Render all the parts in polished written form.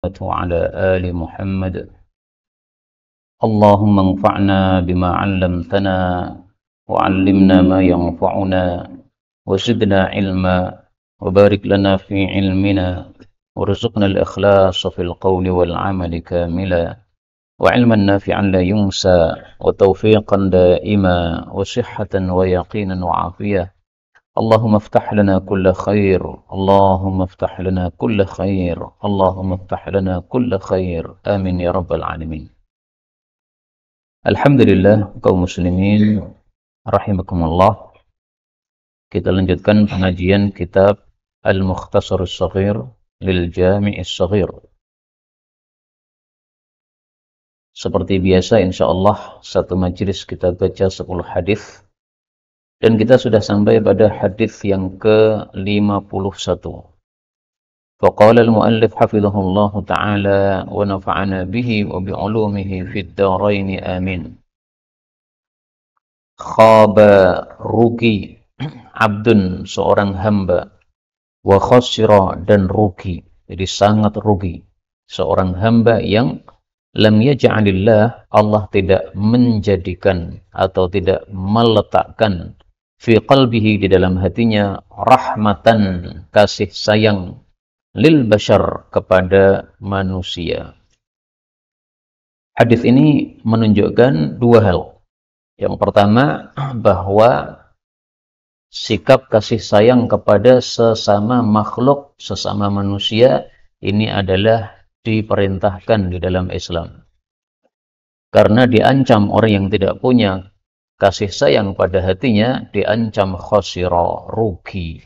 وعلى آل محمد. اللهم انفعنا بما علمتنا وعلمنا ما ينفعنا وزدنا علما وبارك لنا في علمنا وارزقنا الإخلاص في القول والعمل كاملا وعلما نافعا لا ينسى وتوفيقا دائما وصحة ويقينا وعافية. اللهم افتح لنا كل خير، اللهم افتح لنا كل خير، اللهم افتح لنا كل خير، amin ya rabbal alamin. Alhamdulillah kaum muslimin rahimakumullah. Kita lanjutkan pengajian kitab Al-Mukhtasar As-Saghir lil Jami' As-Saghir. Seperti biasa insyaallah satu majelis kita baca 10 hadis. Dan kita sudah sampai pada hadis yang ke-51. Faqala al-muallif hafizahullahu ta'ala wa nafa'ana bihi wa bi'ulumihi fid dharain amin. Khaba rugi abdun seorang hamba, wa khasira dan rugi, jadi sangat rugi seorang hamba yang lam yaj'alillah, Allah tidak menjadikan atau tidak meletakkan fi qalbihi di dalam hatinya rahmatan kasih sayang lil bashar kepada manusia. Hadis ini menunjukkan dua hal. Yang pertama bahwa sikap kasih sayang kepada sesama makhluk, sesama manusia ini adalah diperintahkan di dalam Islam. Karena diancam orang yang tidak punya kasih sayang pada hatinya, diancam khasira, rugi.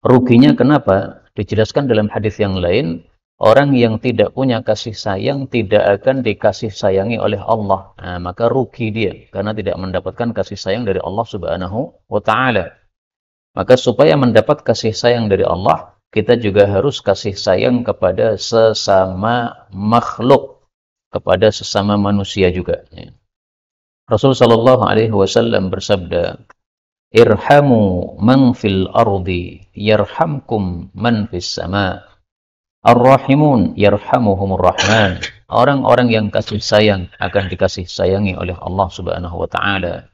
Ruginya kenapa? Dijelaskan dalam hadis yang lain, orang yang tidak punya kasih sayang tidak akan dikasih sayangi oleh Allah. Nah, maka rugi dia karena tidak mendapatkan kasih sayang dari Allah Subhanahu wa taala. Maka supaya mendapat kasih sayang dari Allah, kita juga harus kasih sayang kepada sesama makhluk, kepada sesama manusia juga. Rasul sallallahu alaihi wasallam bersabda, "Irhamu man fil ardi yarhamkum man fis sama. Ar-rahimun yarhamuhumur rahman." Orang-orang yang kasih sayang akan dikasih sayangi oleh Allah Subhanahu wa taala.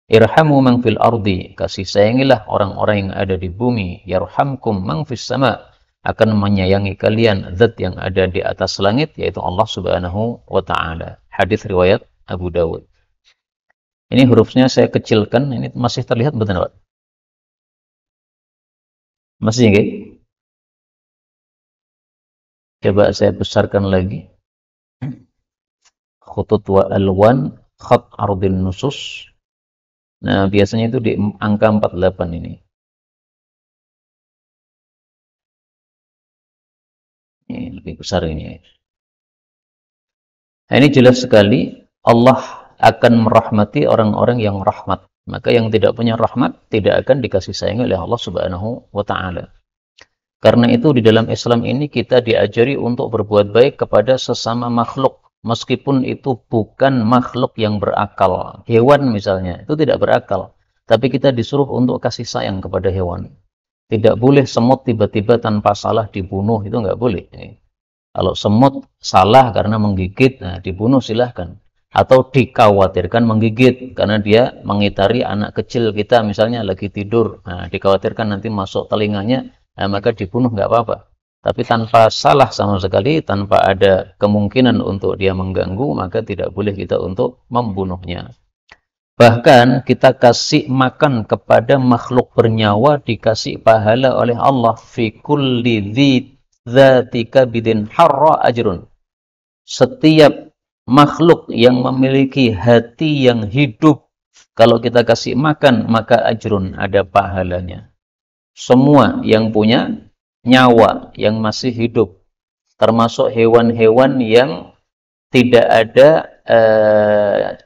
Irhamu man fil ardi, kasih sayangilah orang-orang yang ada di bumi. Yarhamkum man fis sama, akan menyayangi kalian zat yang ada di atas langit, yaitu Allah Subhanahu wa taala. Hadis riwayat Abu Dawud. Ini hurufnya saya kecilkan, ini masih terlihat betul Pak? Masih nggih? Coba saya besarkan lagi. Khutut wa alwan, khat ardin nusus. Nah, biasanya itu di angka 48 ini. Ini lebih besar ini. Nah, ini jelas sekali Allah akan merahmati orang-orang yang rahmat. Maka yang tidak punya rahmat tidak akan dikasih sayang oleh Allah Subhanahu wa taala. Karena itu di dalam Islam ini kita diajari untuk berbuat baik kepada sesama makhluk, meskipun itu bukan makhluk yang berakal. Hewan misalnya, itu tidak berakal, tapi kita disuruh untuk kasih sayang kepada hewan. Tidak boleh semut tiba-tiba tanpa salah dibunuh, itu nggak boleh. Kalau semut salah karena menggigit, nah dibunuh silahkan. Atau dikhawatirkan menggigit karena dia mengitari anak kecil kita misalnya lagi tidur, nah dikhawatirkan nanti masuk telinganya, nah, maka dibunuh nggak apa-apa. Tapi tanpa salah sama sekali, tanpa ada kemungkinan untuk dia mengganggu, maka tidak boleh kita untuk membunuhnya. Bahkan kita kasih makan kepada makhluk bernyawa dikasih pahala oleh Allah. Fi kulli dzatika bidin harra ajrun. Setiap makhluk yang memiliki hati yang hidup, kalau kita kasih makan, maka ajrun, ada pahalanya. Semua yang punya nyawa, yang masih hidup, termasuk hewan-hewan yang tidak ada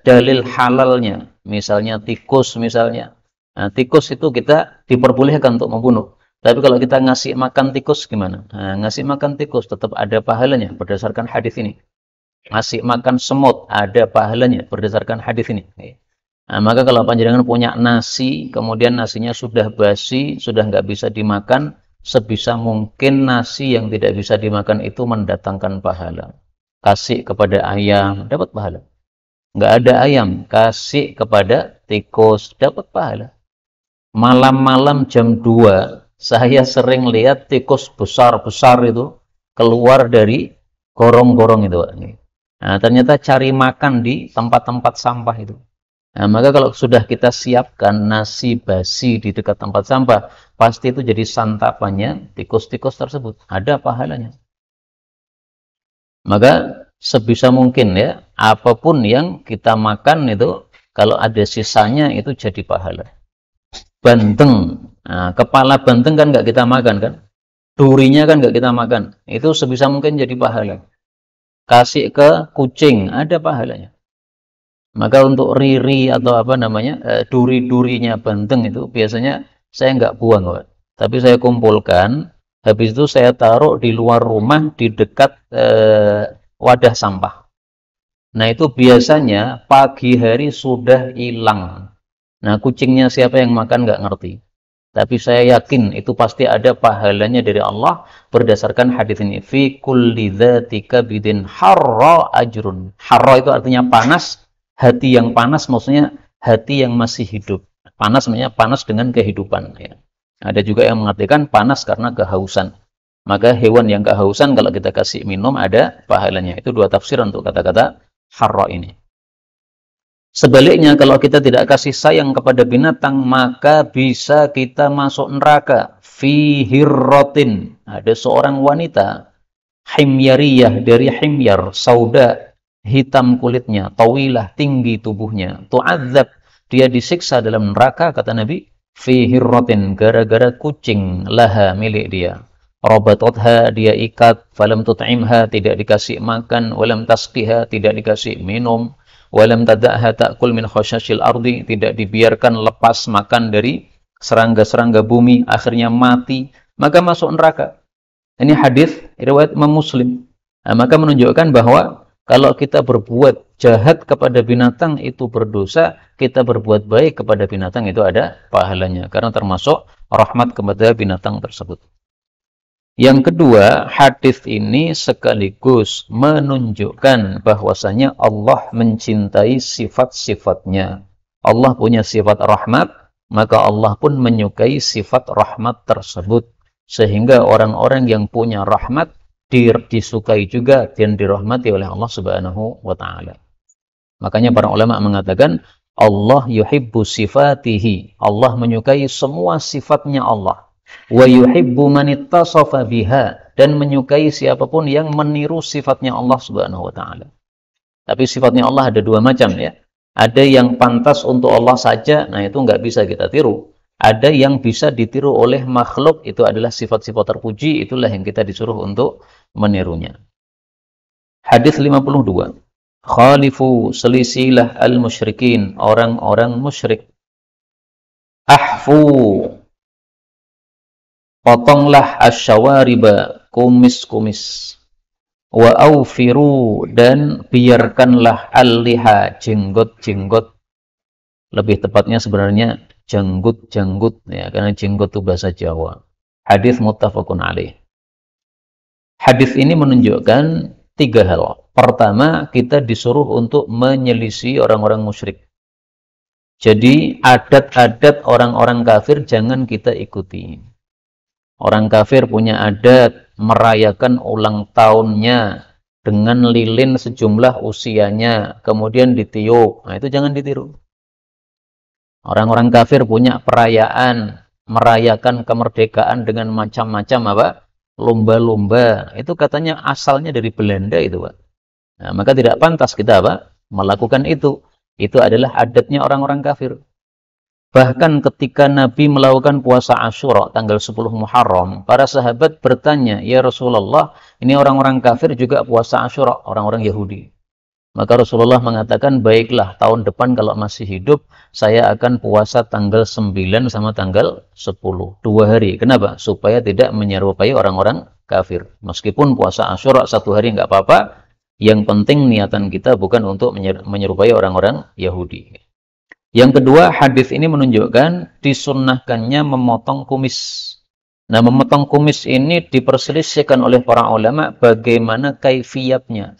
dalil halalnya, misalnya tikus misalnya. Nah, tikus itu kita diperbolehkan untuk membunuh. Tapi kalau kita ngasih makan tikus gimana? Nah, ngasih makan tikus tetap ada pahalanya berdasarkan hadis ini. Ngasih makan semut ada pahalanya berdasarkan hadis ini. Nah, maka kalau panjenengan punya nasi, kemudian nasinya sudah basi, sudah nggak bisa dimakan, sebisa mungkin nasi yang tidak bisa dimakan itu mendatangkan pahala. Kasih kepada ayam, dapat pahala. Nggak ada ayam, kasih kepada tikus, dapat pahala. Malam-malam jam 2, saya sering lihat tikus besar-besar itu keluar dari gorong-gorong itu. Nah, ternyata cari makan di tempat-tempat sampah itu. Nah, maka kalau sudah kita siapkan nasi basi di dekat tempat sampah, pasti itu jadi santapannya tikus-tikus tersebut. Ada pahalanya. Maka sebisa mungkin ya, apapun yang kita makan itu, kalau ada sisanya itu jadi pahala. Banteng, nah, kepala banteng kan nggak kita makan kan? Durinya kan nggak kita makan. Itu sebisa mungkin jadi pahala. Kasih ke kucing, ada pahalanya. Maka untuk riri atau apa namanya, duri-durinya banteng itu biasanya saya nggak buang, Pak. Tapi saya kumpulkan, habis itu saya taruh di luar rumah di dekat wadah sampah. Nah, itu biasanya pagi hari sudah hilang. Nah, kucingnya siapa yang makan nggak ngerti. Tapi saya yakin itu pasti ada pahalanya dari Allah berdasarkan hadis ini. Fi kulli dzatika bidin harra ajrun. Harra itu artinya panas, hati yang panas maksudnya hati yang masih hidup. Panas maksudnya panas dengan kehidupan. Ya. Ada juga yang mengatakan panas karena kehausan. Maka hewan yang kehausan kalau kita kasih minum ada pahalanya. Itu dua tafsir untuk kata-kata harra ini. Sebaliknya, kalau kita tidak kasih sayang kepada binatang, maka bisa kita masuk neraka. Fi hirrotin. Ada seorang wanita, himyariyah dari himyar, sauda, hitam kulitnya, tawilah, tinggi tubuhnya. Tu'adzab, dia disiksa dalam neraka, kata Nabi. Fi hirrotin, gara-gara kucing, laha, milik dia. Robatotha, dia ikat, falam tut'imha, tidak dikasih makan, walam tasqiha, tidak dikasih minum. Walam tada'ha ta'kul min khasyashil ardi, tidak dibiarkan lepas makan dari serangga-serangga bumi, akhirnya mati, maka masuk neraka. Ini hadis riwayat Imam Muslim. Nah, maka menunjukkan bahwa kalau kita berbuat jahat kepada binatang itu berdosa, kita berbuat baik kepada binatang itu ada pahalanya, karena termasuk rahmat kepada binatang tersebut. Yang kedua, hadis ini sekaligus menunjukkan bahwasanya Allah mencintai sifat-sifatnya. Allah punya sifat rahmat, maka Allah pun menyukai sifat rahmat tersebut. Sehingga orang-orang yang punya rahmat disukai juga dan dirahmati oleh Allah Subhanahu wa Ta'ala. Makanya para ulama mengatakan Allah yuhibbu sifatihi. Allah menyukai semua sifatnya Allah. Wa yuhibbu man ittasafa biha, dan menyukai siapapun yang meniru sifatnya Allah Subhanahu wa Ta'ala. Tapi sifatnya Allah ada dua macam ya. Ada yang pantas untuk Allah saja, nah itu nggak bisa kita tiru. Ada yang bisa ditiru oleh makhluk, itu adalah sifat-sifat terpuji, itulah yang kita disuruh untuk menirunya. Hadis 52. Khalifu, selisilah al-musyrikin, orang-orang musyrik. Ahfu, potonglah asyawariba, kumis-kumis. Wa aufiru, dan biarkanlah al-liha, jenggot-jenggot. Lebih tepatnya sebenarnya janggut-janggut ya, karena jenggot itu bahasa Jawa. Hadis muttafaqun alaih. Hadis ini menunjukkan tiga hal. Pertama, kita disuruh untuk menyelisih orang-orang musyrik. Jadi adat-adat orang-orang kafir jangan kita ikuti. Orang kafir punya adat merayakan ulang tahunnya dengan lilin sejumlah usianya, kemudian ditiup. Nah, itu jangan ditiru. Orang-orang kafir punya perayaan, merayakan kemerdekaan dengan macam-macam apa? Lomba-lomba. Itu katanya asalnya dari Belanda itu, Pak. Nah, maka tidak pantas kita apa? Melakukan itu. Itu adalah adatnya orang-orang kafir. Bahkan ketika Nabi melakukan puasa Asyura tanggal 10 Muharram, para sahabat bertanya, "Ya Rasulullah, ini orang-orang kafir juga puasa Asyura, orang-orang Yahudi." Maka Rasulullah mengatakan, "Baiklah, tahun depan kalau masih hidup, saya akan puasa tanggal 9 sama tanggal 10, 2 hari." Kenapa? Supaya tidak menyerupai orang-orang kafir. Meskipun puasa Asyura 1 hari nggak apa-apa, yang penting niatan kita bukan untuk menyerupai orang-orang Yahudi. Yang kedua, hadis ini menunjukkan disunnahkannya memotong kumis. Nah, memotong kumis ini diperselisihkan oleh para ulama bagaimana kaifiyatnya.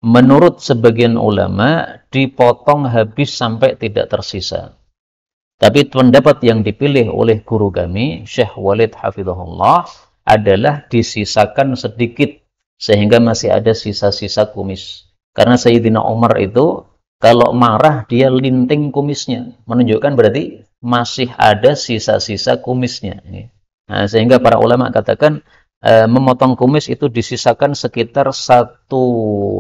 Menurut sebagian ulama, dipotong habis sampai tidak tersisa. Tapi pendapat yang dipilih oleh guru kami, Syekh Walid Hafizahullah, adalah disisakan sedikit, sehingga masih ada sisa-sisa kumis. Karena Sayyidina Umar itu, kalau marah, dia linting kumisnya. Menunjukkan berarti masih ada sisa-sisa kumisnya. Nah, sehingga para ulama katakan, memotong kumis itu disisakan sekitar 1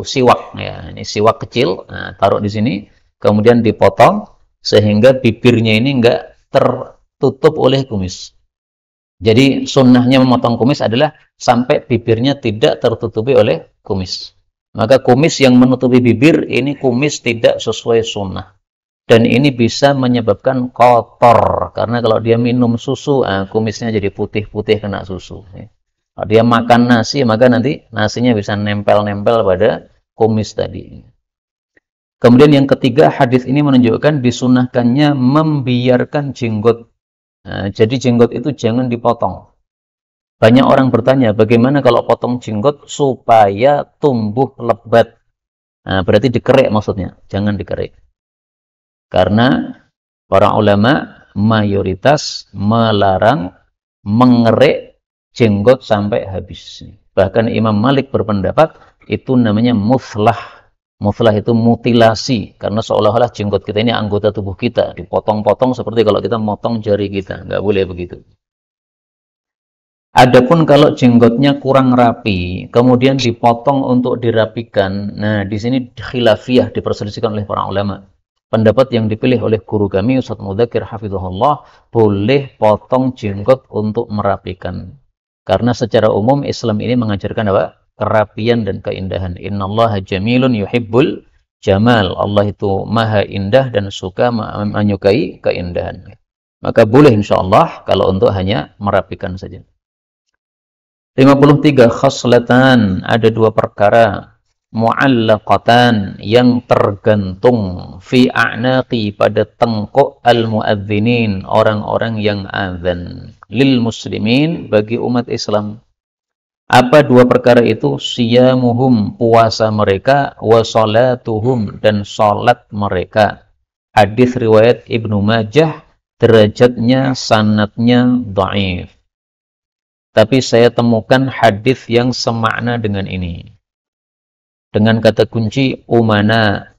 siwak. Ya, ini siwak kecil, nah, taruh di sini, kemudian dipotong, sehingga bibirnya ini enggak tertutup oleh kumis. Jadi sunnahnya memotong kumis adalah sampai bibirnya tidak tertutupi oleh kumis. Maka kumis yang menutupi bibir ini kumis tidak sesuai sunnah. Dan ini bisa menyebabkan kotor. Karena kalau dia minum susu, kumisnya jadi putih-putih kena susu. Kalau dia makan nasi, maka nanti nasinya bisa nempel-nempel pada kumis tadi. Kemudian yang ketiga, hadis ini menunjukkan disunahkannya membiarkan jenggot. Nah, jadi jenggot itu jangan dipotong. Banyak orang bertanya, bagaimana kalau potong jenggot supaya tumbuh lebat? Nah, berarti dikerik maksudnya, jangan dikerik. Karena para ulama mayoritas melarang mengerik jenggot sampai habis. Bahkan Imam Malik berpendapat itu namanya muslah. Muslah itu mutilasi, karena seolah-olah jenggot kita ini anggota tubuh kita, dipotong-potong seperti kalau kita memotong jari kita, nggak boleh begitu. Adapun kalau jenggotnya kurang rapi, kemudian dipotong untuk dirapikan, nah di sini khilafiyah diperselisihkan oleh para ulama. Pendapat yang dipilih oleh guru kami, Ustaz Mudzakir Hafizahullah, boleh potong jenggot untuk merapikan. Karena secara umum Islam ini mengajarkan apa? Kerapian dan keindahan. Innallaha jamilun yuhibbul jamal. Allah itu maha indah dan suka menyukai keindahan. Maka boleh insyaallah kalau untuk hanya merapikan saja. 53 khaslatan, ada 2 perkara mu'allaqatan yang tergantung fi a'naqi, pada tengkuk al-muadzinin, orang-orang yang azan, lil muslimin, bagi umat Islam. Apa 2 perkara itu? Siyamuhum, puasa mereka, wa salatuhum, dan salat mereka. Hadis riwayat Ibnu Majah, derajatnya sanadnya dhaif. Tapi saya temukan hadis yang semakna dengan ini. Dengan kata kunci umana.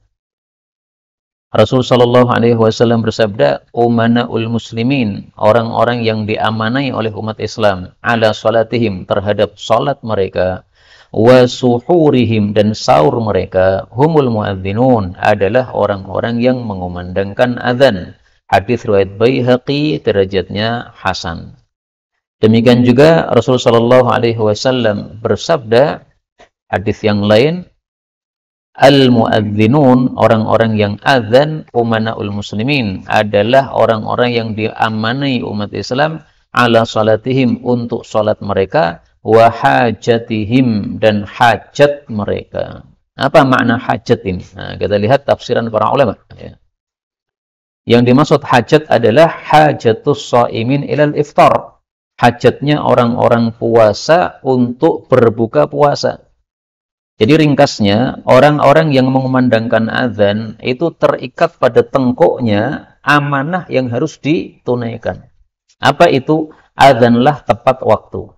Rasul sallallahu alaihi wasallam bersabda, umanaul muslimin, orang-orang yang diamanai oleh umat Islam, ala salatihim, terhadap salat mereka, wa suhurihim, dan sahur mereka, humul muadzinun, adalah orang-orang yang mengumandangkan azan. Hadis riwayat Baihaqi, derajatnya hasan. Demikian juga Rasul sallallahu alaihi wasallam bersabda, hadis yang lain, al-muadzinun, orang-orang yang azan, umanaul muslimin, adalah orang-orang yang diamanai umat Islam, ala salatihim, untuk salat mereka, wa hajatihim, dan hajat mereka. Apa makna hajat ini? Nah, kita lihat tafsiran para ulama. Yang dimaksud hajat adalah hajatus shaimin ilal iftar. Hajatnya orang-orang puasa untuk berbuka puasa. Jadi ringkasnya, orang-orang yang mengumandangkan azan itu terikat pada tengkuknya amanah yang harus ditunaikan. Apa itu? Azanlah tepat waktu.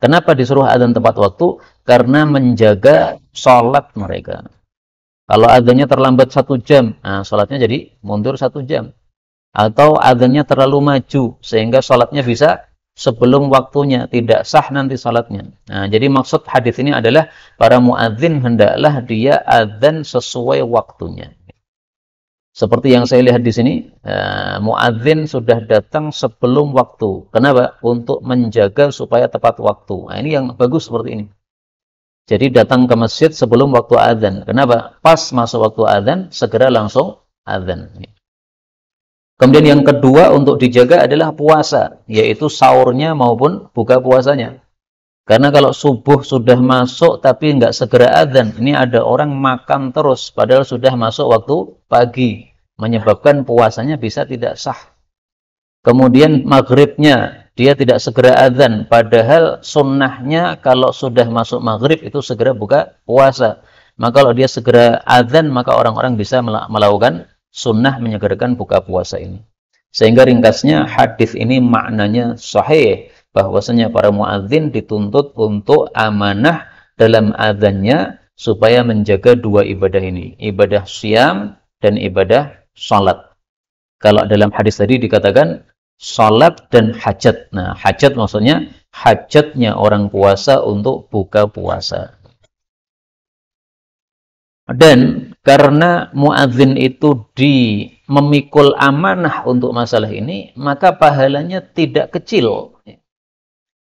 Kenapa disuruh azan tepat waktu? Karena menjaga sholat mereka. Kalau azannya terlambat 1 jam, nah sholatnya jadi mundur 1 jam. Atau azannya terlalu maju, sehingga sholatnya bisa sebelum waktunya, tidak sah nanti salatnya. Nah, jadi maksud hadis ini adalah para muadzin hendaklah dia azan sesuai waktunya. Seperti yang saya lihat di sini, muadzin sudah datang sebelum waktu. Kenapa? Untuk menjaga supaya tepat waktu. Nah, ini yang bagus seperti ini. Jadi datang ke masjid sebelum waktu azan. Kenapa? Pas masuk waktu azan, segera langsung azan. Kemudian yang kedua untuk dijaga adalah puasa, yaitu sahurnya maupun buka puasanya. Karena kalau subuh sudah masuk tapi nggak segera azan, ini ada orang makan terus padahal sudah masuk waktu pagi, menyebabkan puasanya bisa tidak sah. Kemudian maghribnya dia tidak segera azan, padahal sunnahnya kalau sudah masuk maghrib itu segera buka puasa. Maka kalau dia segera azan, maka orang-orang bisa melakukan sunnah menyegerakan buka puasa ini. Sehingga ringkasnya hadis ini maknanya sahih, bahwasanya para muadzin dituntut untuk amanah dalam azannya supaya menjaga dua ibadah ini, ibadah syam dan ibadah salat. Kalau dalam hadis tadi dikatakan salat dan hajat. Nah, hajat maksudnya hajatnya orang puasa untuk buka puasa. Dan karena muadzin itu memikul amanah untuk masalah ini, maka pahalanya tidak kecil.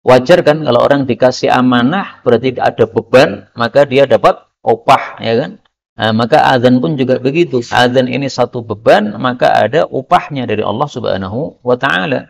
Wajar kan kalau orang dikasih amanah berarti ada beban, maka dia dapat upah, ya kan? Nah, maka azan pun juga begitu. Azan ini satu beban, maka ada upahnya dari Allah Subhanahu wa taala.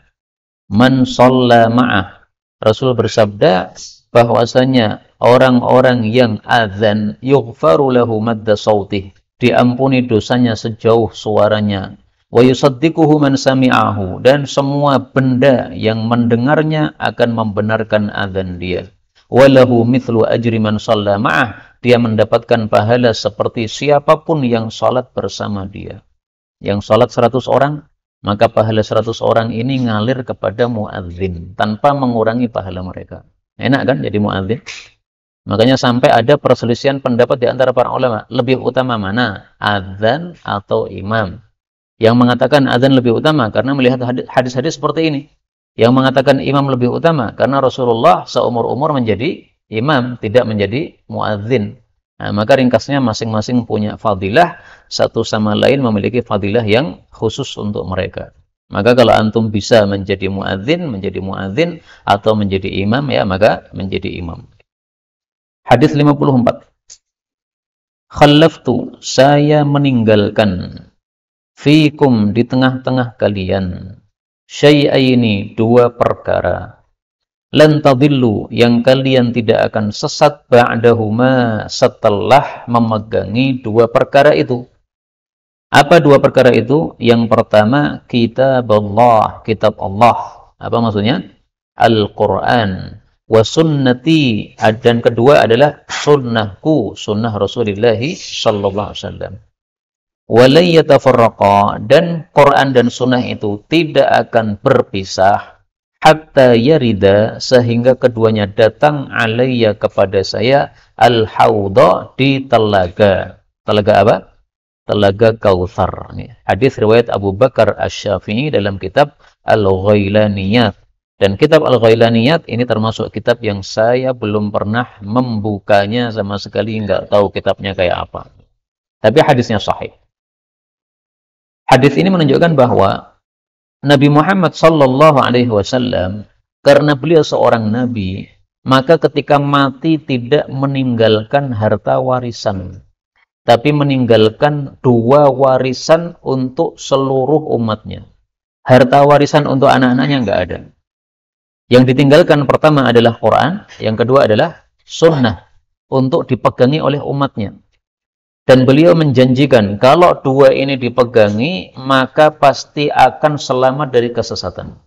Man shalla ma'ah. Rasul bersabda bahwasanya orang-orang yang azan yughfaru lahu madda sautih, diampuni dosanya sejauh suaranya. Wa yusaddiquhu man sami'ahu, dan semua benda yang mendengarnya akan membenarkan azan dia. Walahu mithlu ajri man shalla ma'ah, dia mendapatkan pahala seperti siapapun yang salat bersama dia. Yang salat 100 orang, maka pahala 100 orang ini ngalir kepada muadzin tanpa mengurangi pahala mereka. Enak kan jadi muadzin? Makanya sampai ada perselisihan pendapat di antara para ulama, lebih utama mana? Azan atau imam? Yang mengatakan azan lebih utama karena melihat hadis-hadis seperti ini. Yang mengatakan imam lebih utama karena Rasulullah seumur-umur menjadi imam, tidak menjadi muadzin. Nah, maka ringkasnya masing-masing punya fadilah, satu sama lain memiliki fadilah yang khusus untuk mereka. Maka kalau antum bisa menjadi muadzin atau menjadi imam, ya maka menjadi imam. Hadis 54. Khallaftu, saya meninggalkan, fikum, di tengah-tengah kalian, syai'aini, dua perkara, lan tadillu, yang kalian tidak akan sesat, ba'dahuma, setelah memegangi dua perkara itu. Apa dua perkara itu? Yang pertama, kitab Allah, kitab Allah. Apa maksudnya? Al-Quran. Wa sunnati, dan kedua adalah sunnahku, sunnah Rasulullah sallallahu alaihi wasallam. Walay yatafarraqa, dan Quran dan sunnah itu tidak akan berpisah, hatta yarida, sehingga keduanya datang, alayya, kepada saya, al-haudha, di telaga. Telaga apa? Telaga Kautsar. Hadis riwayat Abu Bakar Asy-Syafi'i dalam kitab Al-Ghailaniyat. Dan kitab Al-Ghailaniyat ini termasuk kitab yang saya belum pernah membukanya sama sekali, nggak tahu kitabnya kayak apa. Tapi hadisnya sahih. Hadis ini menunjukkan bahwa Nabi Muhammad sallallahu alaihi wasallam, karena beliau seorang nabi, maka ketika mati tidak meninggalkan harta warisan, tapi meninggalkan dua warisan untuk seluruh umatnya. Harta warisan untuk anak-anaknya nggak ada. Yang ditinggalkan pertama adalah Quran, yang kedua adalah sunnah untuk dipegangi oleh umatnya. Dan beliau menjanjikan kalau dua ini dipegangi, maka pasti akan selamat dari kesesatan.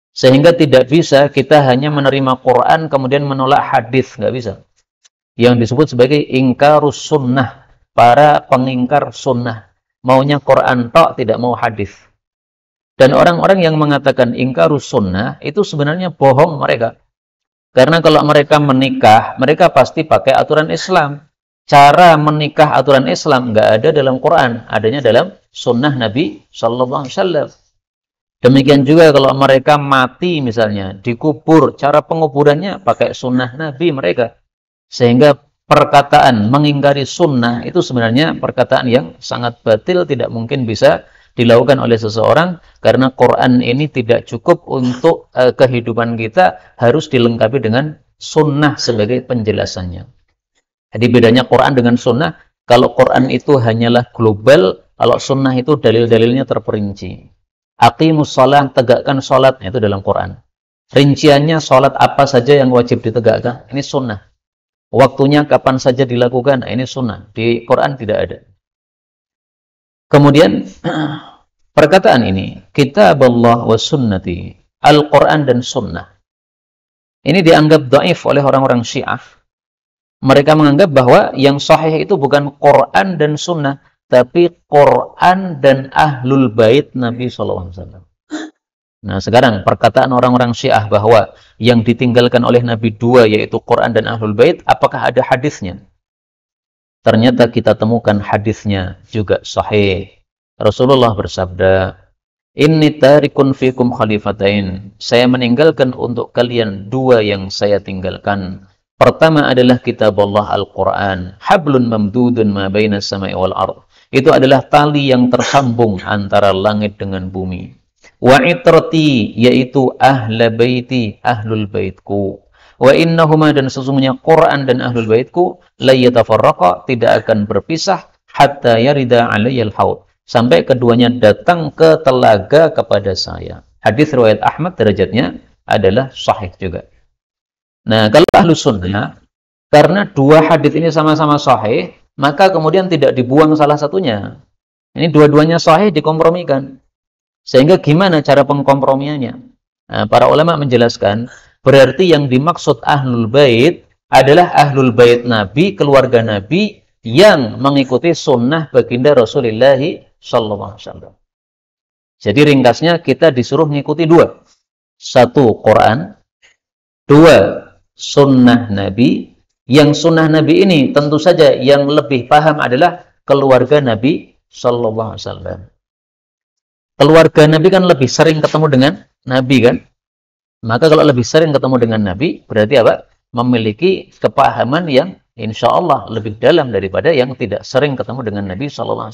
Sehingga tidak bisa kita hanya menerima Quran kemudian menolak hadis, nggak bisa. Yang disebut sebagai ingkarus sunnah, para pengingkar sunnah. Maunya Quran tok, tidak mau hadis. Dan orang-orang yang mengatakan ingkarus sunnah itu sebenarnya bohong mereka. Karena kalau mereka menikah, mereka pasti pakai aturan Islam. Cara menikah aturan Islam nggak ada dalam Quran, adanya dalam sunnah Nabi Sallallahu Alaihi Wasallam. Demikian juga kalau mereka mati misalnya, dikubur, cara penguburannya pakai sunnah Nabi mereka. Sehingga perkataan mengingkari sunnah itu sebenarnya perkataan yang sangat batil, tidak mungkin bisa dilakukan oleh seseorang, karena Quran ini tidak cukup untuk kehidupan kita, harus dilengkapi dengan sunnah sebagai penjelasannya. Jadi bedanya Quran dengan sunnah, kalau Quran itu hanyalah global, kalau sunnah itu dalil-dalilnya terperinci. Aqimus shalah, tegakkan sholat, itu dalam Quran. Rinciannya sholat apa saja yang wajib ditegakkan, ini sunnah. Waktunya kapan saja dilakukan, ini sunnah. Di Quran tidak ada. Kemudian Perkataan ini, kitab Allah wa sunnati, Al-Quran dan sunnah. Ini dianggap dhaif oleh orang-orang Syiah. Mereka menganggap bahwa yang sahih itu bukan Quran dan sunnah, tapi Quran dan Ahlul Bait Nabi SAW. Nah, sekarang perkataan orang-orang Syiah bahwa yang ditinggalkan oleh Nabi dua, yaitu Quran dan Ahlul Bait, apakah ada hadisnya? Ternyata kita temukan hadisnya juga sahih. Rasulullah bersabda, "Inni tarikun fikum khalifatain." Saya meninggalkan untuk kalian dua yang saya tinggalkan. Pertama adalah kitab Allah Al-Quran. Hablun mamdudun ma baina samai wal ard. Itu adalah tali yang tersambung antara langit dengan bumi. Wa itrati, yaitu ahla baiti, ahlul baitku. Wa innahuma, dan sesungguhnya Quran dan ahlul baitku, la yatafarraqa, tidak akan berpisah, hatta yarida alayyal haud, sampai keduanya datang ke telaga kepada saya. Hadis riwayat Ahmad, derajatnya adalah sahih juga. Nah, kalau ahlu sunnah, karena dua hadis ini sama-sama sahih, maka kemudian tidak dibuang salah satunya. Ini dua-duanya sahih, dikompromikan. Sehingga gimana cara pengkompromiannya? Nah, para ulama menjelaskan, berarti yang dimaksud ahlul bait adalah ahlul bait Nabi, keluarga Nabi yang mengikuti sunnah baginda Rasulullah SAW. Jadi ringkasnya kita disuruh mengikuti dua. Satu, Quran. Dua, sunnah Nabi. Yang sunnah Nabi ini tentu saja yang lebih paham adalah keluarga Nabi SAW. Keluarga Nabi kan lebih sering ketemu dengan Nabi kan? Maka kalau lebih sering ketemu dengan Nabi, berarti apa? Memiliki kepahaman yang insya Allah lebih dalam daripada yang tidak sering ketemu dengan Nabi SAW.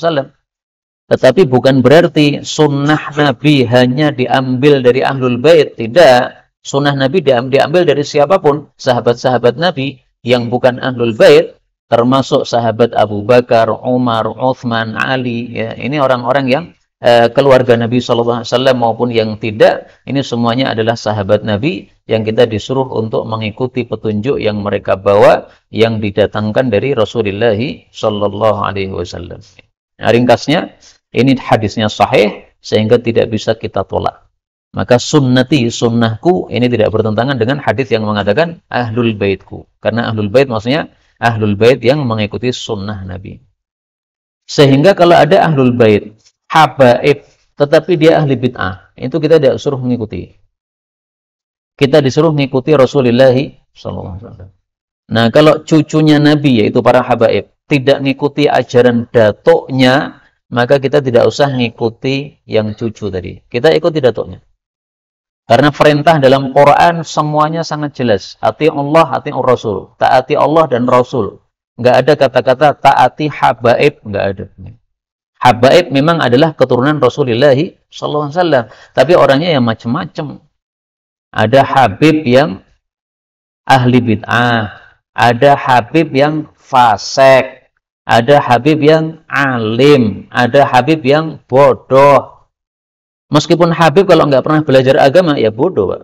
Tetapi bukan berarti sunnah Nabi hanya diambil dari ahlul bait. Tidak. Sunnah Nabi diambil dari siapapun. Sahabat-sahabat Nabi yang bukan ahlul bait, termasuk sahabat Abu Bakar, Umar, Uthman, Ali. Ya, ini orang-orang yang keluarga Nabi SAW maupun yang tidak, ini semuanya adalah sahabat Nabi yang kita disuruh untuk mengikuti petunjuk yang mereka bawa, yang didatangkan dari Rasulullah SAW. Nah, ringkasnya, ini hadisnya sahih sehingga tidak bisa kita tolak. Maka sunnati, sunnahku, ini tidak bertentangan dengan hadis yang mengatakan ahlul baitku. Karena ahlul bait maksudnya ahlul bait yang mengikuti sunnah Nabi. Sehingga kalau ada ahlul bait habaib, tetapi dia ahli bid'ah, itu kita tidak suruh mengikuti. Kita disuruh mengikuti Rasulullah SAW. Nah, kalau cucunya Nabi, yaitu para habaib, tidak mengikuti ajaran datuknya, maka kita tidak usah mengikuti yang cucu tadi. Kita ikuti datuknya. Karena perintah dalam Quran semuanya sangat jelas. Ati Allah, ati Rasul. Taati Allah dan Rasul. Nggak ada kata-kata taati habaib, nggak ada. Habaib memang adalah keturunan Rasulullah SAW. Tapi orangnya yang macam-macam. Ada habib yang ahli bid'ah. Ada habib yang fasik. Ada habib yang alim. Ada habib yang bodoh. Meskipun habib kalau nggak pernah belajar agama, ya bodoh, Pak.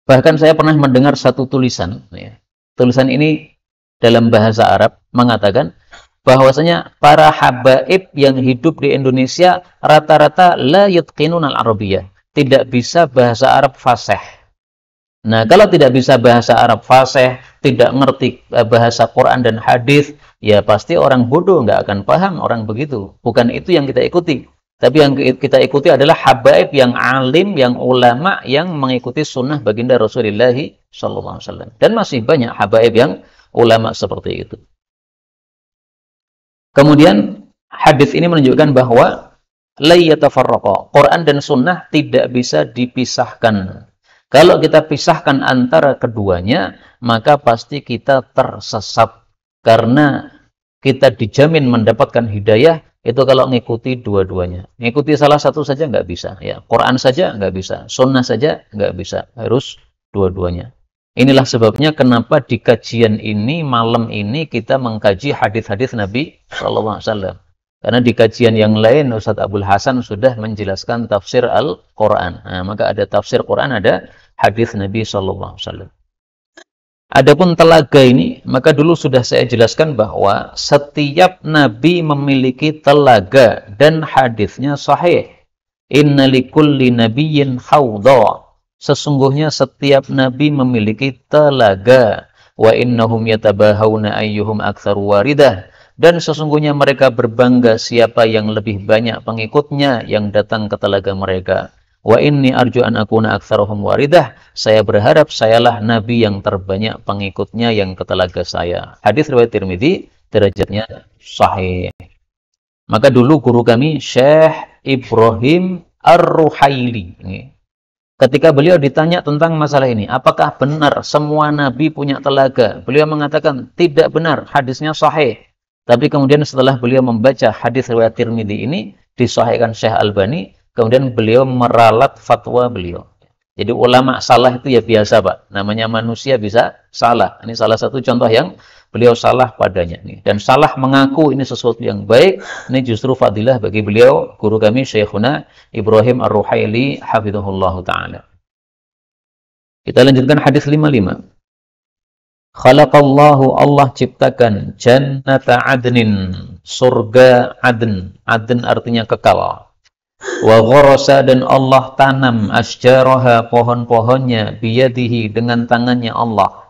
Bahkan saya pernah mendengar satu tulisan. Ya. Tulisan ini dalam bahasa Arab mengatakan, bahwasanya para habaib yang hidup di Indonesia rata-rata la yutqinun al-arabiyyah, tidak bisa bahasa Arab fasih. Nah, kalau tidak bisa bahasa Arab fasih, tidak ngerti bahasa Quran dan hadis, ya pasti orang bodoh, nggak akan paham orang begitu. Bukan itu yang kita ikuti. Tapi yang kita ikuti adalah habaib yang alim, yang ulama, yang mengikuti sunnah baginda Rasulullah SAW. Dan masih banyak habaib yang ulama seperti itu. Kemudian hadis ini menunjukkan bahwa la yatafarraqa, Quran dan sunnah tidak bisa dipisahkan. Kalau kita pisahkan antara keduanya, maka pasti kita tersesat. Karena kita dijamin mendapatkan hidayah itu kalau ngikuti dua-duanya. Ngikuti salah satu saja nggak bisa. Ya, Quran saja nggak bisa, sunnah saja nggak bisa. Harus dua-duanya. Inilah sebabnya kenapa di kajian ini, malam ini kita mengkaji hadis-hadis Nabi SAW. Karena di kajian yang lain, Ustadz Abdul Hasan sudah menjelaskan tafsir Al-Quran. Nah, maka ada tafsir Quran, ada hadis Nabi SAW. Adapun telaga ini, maka dulu sudah saya jelaskan bahwa setiap nabi memiliki telaga dan hadisnya sahih. Inna likulli nabiyyin hawdha. Sesungguhnya setiap nabi memiliki telaga. Wa innahum yatabahawna ayyuhum aktsaru waridah. Dan sesungguhnya mereka berbangga siapa yang lebih banyak pengikutnya yang datang ke telaga mereka. Wa inni arju an akuna aktsarahum waridah. Saya berharap sayalah nabi yang terbanyak pengikutnya yang ke telaga saya. Hadis riwayat Tirmidzi, derajatnya sahih. Maka dulu guru kami Syekh Ibrahim Ar-Ruhaili, ketika beliau ditanya tentang masalah ini, apakah benar semua nabi punya telaga? Beliau mengatakan tidak benar, hadisnya sahih. Tapi kemudian setelah beliau membaca hadis riwayat Tirmidzi ini disahihkan Syekh Albani, kemudian beliau meralat fatwa beliau. Jadi ulama salah itu ya biasa, Pak. Namanya manusia bisa salah. Ini salah satu contoh yang beliau salah padanya. Dan salah mengaku ini sesuatu yang baik, ini justru fadilah bagi beliau, guru kami Syekhuna Ibrahim Ar-Ruhaili hafizahullahu ta'ala. Kita lanjutkan hadis 55. Khalaqallahu, Allah ciptakan jannata adnin, surga adn. Adn artinya kekal. Wa gharasa, dan Allah tanam asjaraha, pohon-pohonnya, biyadihi, dengan tangannya Allah.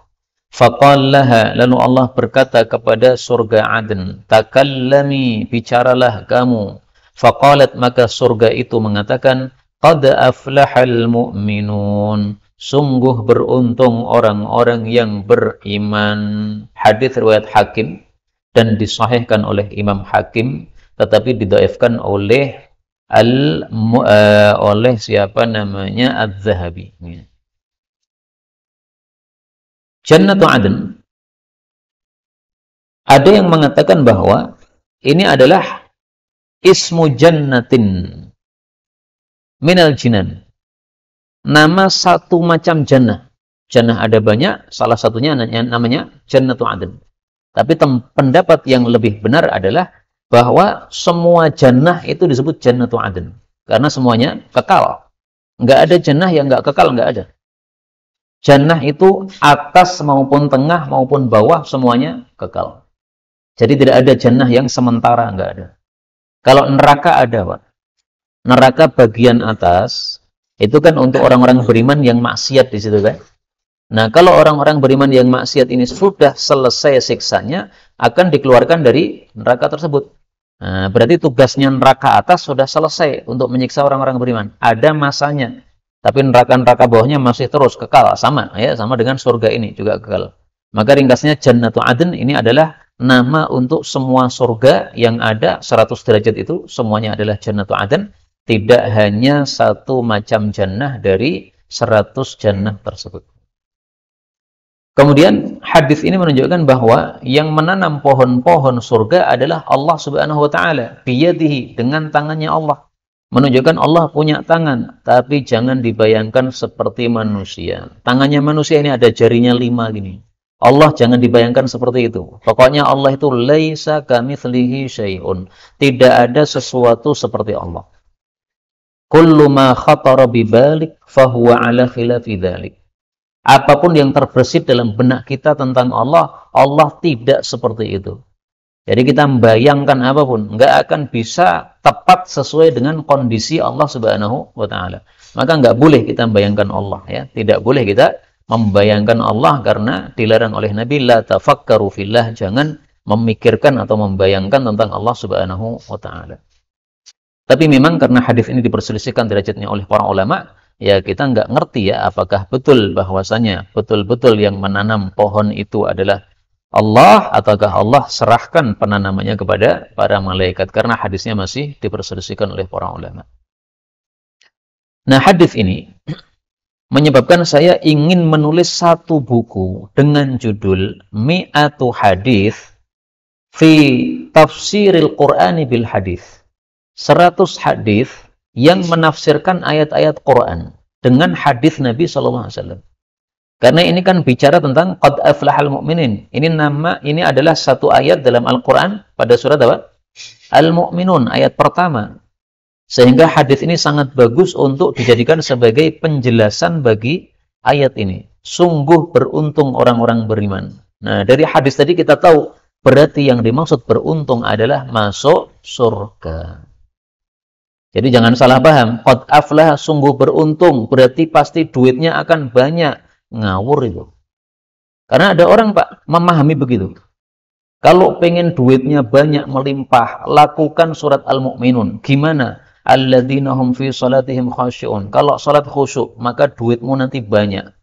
Faqallaha, lalu Allah berkata kepada surga Adn, takallami, bicaralah kamu. Faqalat, maka surga itu mengatakan, qad aflahal mu'minun, sungguh beruntung orang-orang yang beriman. Hadis riwayat Hakim dan disahihkan oleh Imam Hakim, tetapi didhaifkan oleh oleh siapa namanya Az-Zahabi. Jannatu Adn, ada yang mengatakan bahwa ini adalah ismu jannatin minal jinan, nama satu macam jannah. Jannah ada banyak, salah satunya namanya Jannatu Adn. Tapi pendapat yang lebih benar adalah bahwa semua jannah itu disebut Jannatu Adn. Karena semuanya kekal. Nggak ada jannah yang nggak kekal, nggak ada. Jannah itu atas maupun tengah maupun bawah semuanya kekal. Jadi tidak ada jannah yang sementara, nggak ada. Kalau neraka ada, Pak. Neraka bagian atas, itu kan untuk orang-orang beriman yang maksiat di situ, kan? Nah, kalau orang-orang beriman yang maksiat ini sudah selesai siksanya, akan dikeluarkan dari neraka tersebut. Nah, berarti tugasnya neraka atas sudah selesai untuk menyiksa orang-orang beriman. Ada masanya. Tapi neraka-neraka bawahnya masih terus kekal, sama ya, sama dengan surga ini juga kekal. Maka ringkasnya Jannatu Adn ini adalah nama untuk semua surga yang ada 100 derajat itu, semuanya adalah Jannatu Adn, tidak hanya satu macam jannah dari 100 jannah tersebut. Kemudian hadis ini menunjukkan bahwa yang menanam pohon-pohon surga adalah Allah Subhanahu wa taala, biyadihi, dengan tangannya Allah. Menunjukkan Allah punya tangan, tapi jangan dibayangkan seperti manusia. Tangannya manusia ini ada jarinya 5 gini. Allah jangan dibayangkan seperti itu. Pokoknya Allah itu laisa kamitslihi syai'un. Tidak ada sesuatu seperti Allah. Kullu ma khatara bibalik fahuwa ala khilafi dzalik. Apapun yang terbersit dalam benak kita tentang Allah, Allah tidak seperti itu. Jadi kita membayangkan apapun, nggak akan bisa tepat sesuai dengan kondisi Allah Subhanahu wa Ta'ala. Maka nggak boleh kita membayangkan Allah, ya. Tidak boleh kita membayangkan Allah, karena dilarang oleh Nabi, la tafakkaru fillah, jangan memikirkan atau membayangkan tentang Allah Subhanahu wa Ta'ala. Tapi memang karena hadis ini diperselisihkan derajatnya oleh para ulama, ya kita nggak ngerti ya apakah betul bahwasanya betul-betul yang menanam pohon itu adalah Allah, ataukah Allah serahkan penanamannya kepada para malaikat, karena hadisnya masih diperselisihkan oleh para ulama. Nah, hadis ini menyebabkan saya ingin menulis satu buku dengan judul Mi'atu Hadis fi Tafsiril Qur'ani bil Hadis. 100 hadis yang menafsirkan ayat-ayat Quran dengan hadis Nabi SAW. Karena ini kan bicara tentang qad aflahal mu'minin. Ini adalah satu ayat dalam Al-Quran pada surat apa? Al-Mu'minun, ayat pertama. Sehingga hadis ini sangat bagus untuk dijadikan sebagai penjelasan bagi ayat ini. Sungguh beruntung orang-orang beriman. Nah, dari hadis tadi kita tahu berarti yang dimaksud beruntung adalah masuk surga. Jadi jangan salah paham. Qad aflah, sungguh beruntung, berarti pasti duitnya akan banyak. Ngawur itu. Karena ada orang, Pak, memahami begitu. Kalau pengen duitnya banyak melimpah, lakukan surat Al-Mu'minun. Gimana? Alladzina hum fi salatihim khasyi'un. Kalau salat khusyuk, maka duitmu nanti banyak.